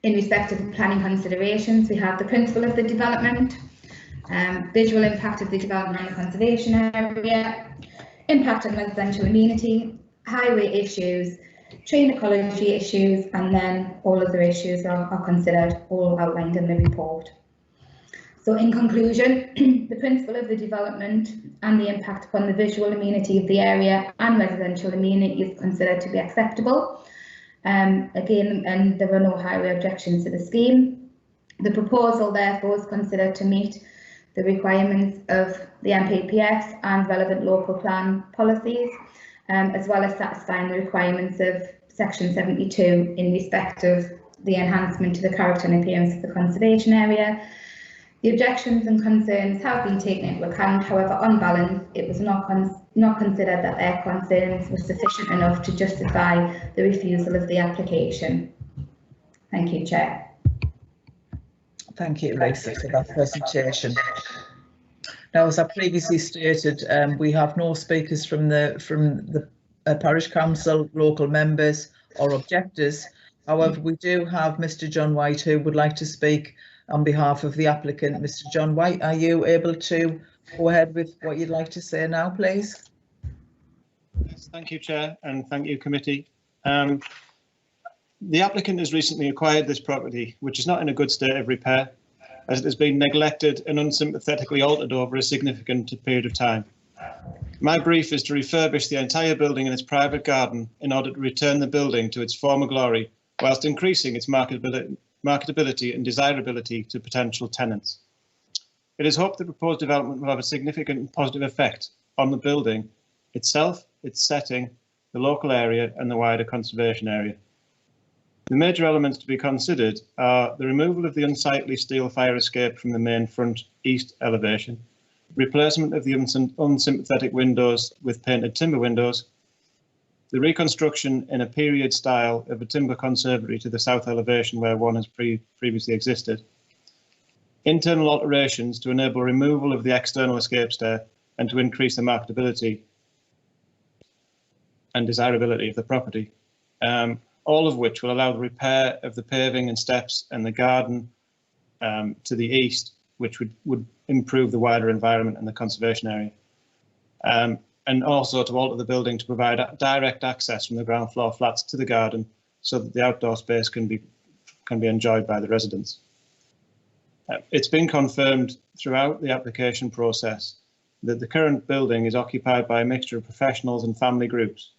In respect of the planning considerations, we have the principle of the development, visual impact of the development on the conservation area, impact on residential amenity, highway issues, train ecology issues, and then all other issues are considered, all outlined in the report. So in conclusion, the principle of the development and the impact upon the visual amenity of the area and residential amenity is considered to be acceptable. Again, and there were no highway objections to the scheme. The proposal therefore is considered to meet the requirements of the MPPS and relevant local plan policies, as well as satisfying the requirements of Section 72 in respect of the enhancement to the character and appearance of the conservation area. The objections and concerns have been taken into account, however, on balance, it was not considered that their concerns were sufficient enough to justify the refusal of the application. Thank you, Chair. Thank you, Lisa, for that presentation. Now, as I previously stated, we have no speakers from the Parish Council, local members or objectors. However, we do have Mr. John White who would like to speak on behalf of the applicant. Mr. John White, are you able to go ahead with what you'd like to say now, please? Yes, thank you, Chair, and thank you, committee. The applicant has recently acquired this property, which is not in a good state of repair, as it has been neglected and unsympathetically altered over a significant period of time. My brief is to refurbish the entire building in its private garden in order to return the building to its former glory, whilst increasing its marketability and desirability to potential tenants. It is hoped the proposed development will have a significant and positive effect on the building itself, its setting, the local area and the wider conservation area. The major elements to be considered are the removal of the unsightly steel fire escape from the main front east elevation, replacement of the unsympathetic windows with painted timber windows, the reconstruction in a period style of a timber conservatory to the south elevation where one has previously existed, internal alterations to enable removal of the external escape stair and to increase the marketability and desirability of the property, all of which will allow the repair of the paving and steps and the garden to the east, which would improve the wider environment and the conservation area. And also to alter the building to provide direct access from the ground floor flats to the garden so that the outdoor space can be enjoyed by the residents. It's been confirmed throughout the application process that the current building is occupied by a mixture of professionals and family groups,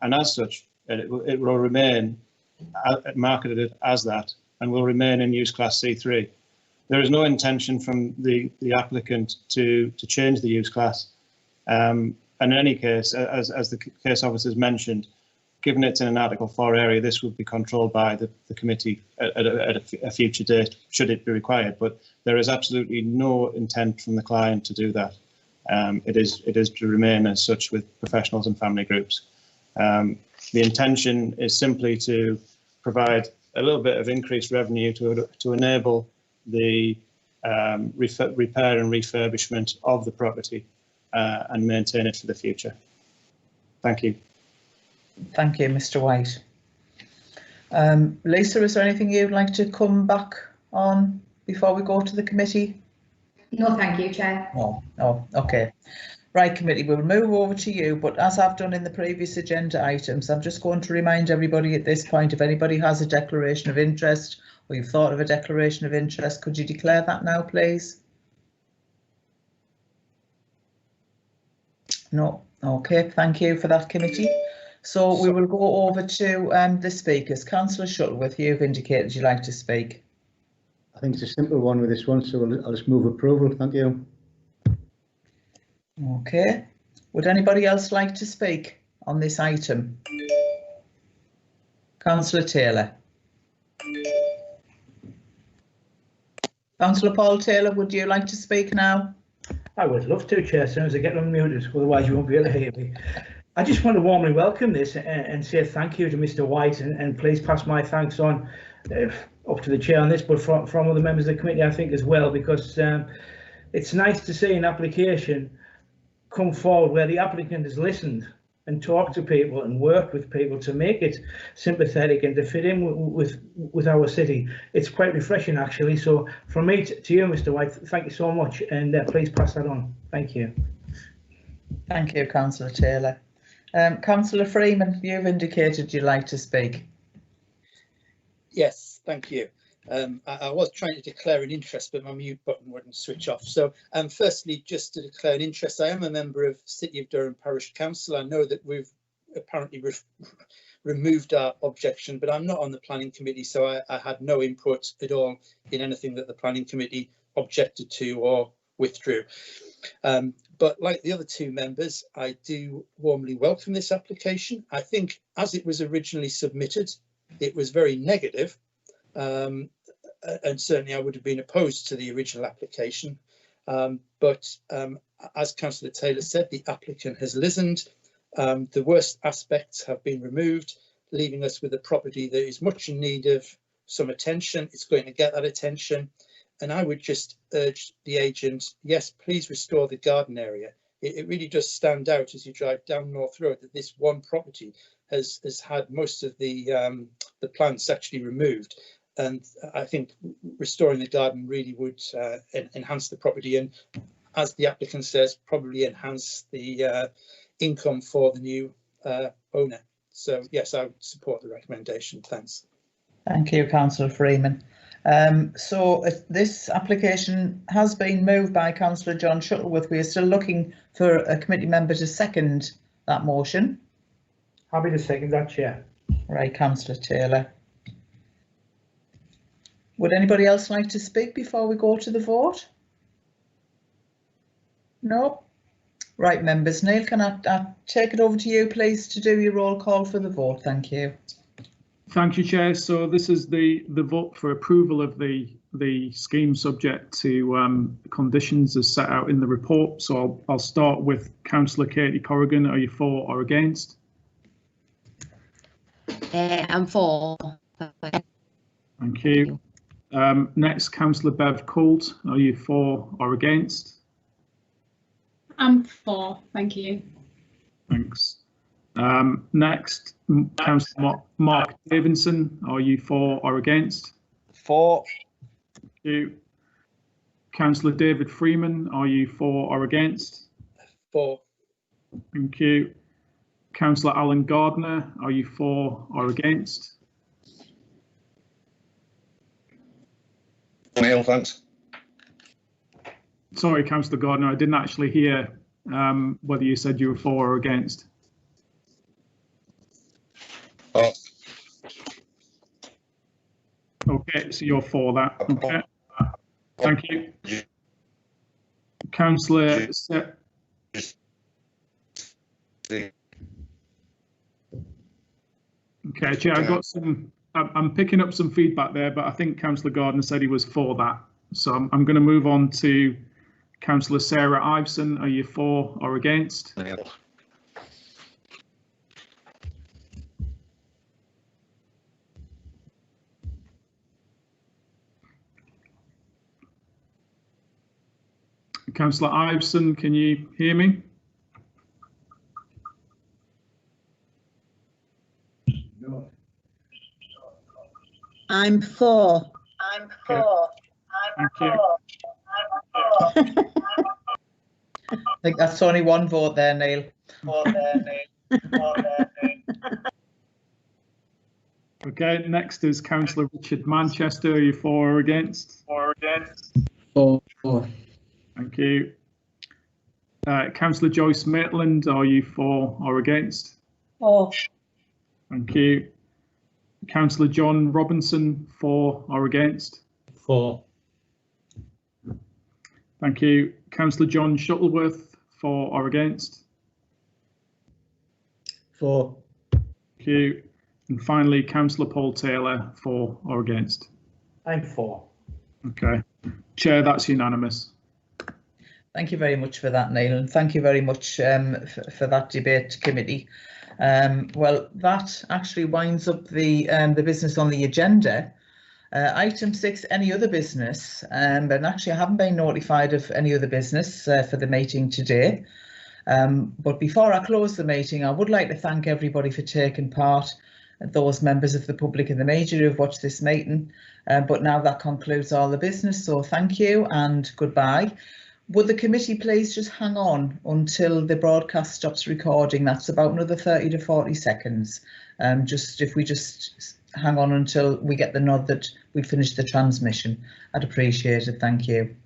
and as such it will remain marketed as that and will remain in use class C3. There is no intention from the applicant to change the use class. And in any case, as the case officers mentioned, given it's in an Article 4 area, this would be controlled by the committee at a future date, should it be required. But there is absolutely no intent from the client to do that. It is to remain as such with professionals and family groups. The intention is simply to provide a little bit of increased revenue to enable the repair and refurbishment of the property and maintain it for the future. Thank you. Thank you, Mr. White. Lisa, is there anything you'd like to come back on before we go to the committee? No, thank you, Chair. No. Oh, okay. Right, committee, we'll move over to you, but as I've done in the previous agenda items, I'm just going to remind everybody at this point, if anybody has a declaration of interest or you've thought of a declaration of interest, could you declare that now, please? No. Okay, thank you for that, committee. So we will go over to the speakers. Councillor Shuttleworth, you've indicated you'd like to speak. I think it's a simple one with this one, so I'll just move approval. Thank you. Okay. Would anybody else like to speak on this item? Councillor Taylor. Councillor Paul Taylor, would you like to speak now? I would love to, Chair, as soon as I get unmuted, otherwise you won't be able to hear me. I just want to warmly welcome this and say thank you to Mr. White, and please pass my thanks on up to the Chair on this, but from other members of the committee, I think, as well, because it's nice to see an application come forward where the applicant has listened and talked to people and worked with people to make it sympathetic and to fit in with our city. It's quite refreshing, actually. So from me to you, Mr. White, thank you so much, and please pass that on. Thank you. Thank you, Councillor Taylor. Councillor Freeman, you've indicated you'd like to speak. Yes, thank you. I was trying to declare an interest, but my mute button wouldn't switch off. So firstly, just to declare an interest, I am a member of City of Durham Parish Council. I know that we've apparently removed our objection, but I'm not on the planning committee, so I had no input at all in anything that the planning committee objected to or withdrew. But like the other two members, I do warmly welcome this application. I think as it was originally submitted, it was very negative. And certainly I would have been opposed to the original application. But as Councillor Taylor said, the applicant has listened. The worst aspects have been removed, leaving us with a property that is much in need of some attention. It's going to get that attention. And I would just urge the agent, yes, please restore the garden area. It really does stand out as you drive down North Road that this one property has had most of the plants actually removed. And I think restoring the garden really would enhance the property and, as the applicant says, probably enhance the income for the new owner. So yes, I would support the recommendation. Thanks. Thank you, Councillor Freeman. So this application has been moved by Councillor John Shuttleworth. We are still looking for a committee member to second that motion. Happy to second that, Chair. Right, Councillor Taylor. Would anybody else like to speak before we go to the vote? No? Right, members. Neil, can I take it over to you, please, to do your roll call for the vote? Thank you. Thank you, Chair. So this is the vote for approval of the scheme subject to conditions as set out in the report. So I'll start with Councillor Katie Corrigan. Are you for or against? I'm for. Thank you. Next, Councillor Bev Coult. Are you for or against? I'm for. Thank you. Thanks. Next, Councillor Mark Davidson, are you for or against? For. Thank you. Councillor David Freeman, are you for or against? For. Thank you. Councillor Alan Gardner, are you for or against? Neil, thanks. Sorry, Councillor Gardner, I didn't actually hear whether you said you were for or against. Oh. Okay, so you're for that. Okay. Thank you. Councillor Okay, Chair, I've got some. I'm picking up some feedback there, but I think Councillor Gardner said he was for that. So I'm going to move on to Councillor Sarah Iveson. Are you for or against? Councillor Iveson, can you hear me? No. I'm for. I'm for. I'm for. I think that's only one vote there, Neil. Okay, next is Councillor Richard Manchester. Are you for or against? For. Thank you. Councillor Joyce Maitland, are you for or against? For. Thank you. Councillor John Robinson, for or against? For. Thank you. Councillor John Shuttleworth, for or against? For. Thank you. And finally, Councillor Paul Taylor, for or against? I'm for. Okay. Chair, that's unanimous. Thank you very much for that, Neil, and thank you very much for that debate committee. Well, that actually winds up the business on the agenda. Item 6, any other business, and actually I haven't been notified of any other business for the meeting today. But before I close the meeting, I would like to thank everybody for taking part, those members of the public and the media who have watched this meeting. But now that concludes all the business, so thank you and goodbye. Would the committee please just hang on until the broadcast stops recording? That's about another 30 to 40 seconds. If we just hang on until we get the nod that we've finished the transmission, I'd appreciate it. Thank you.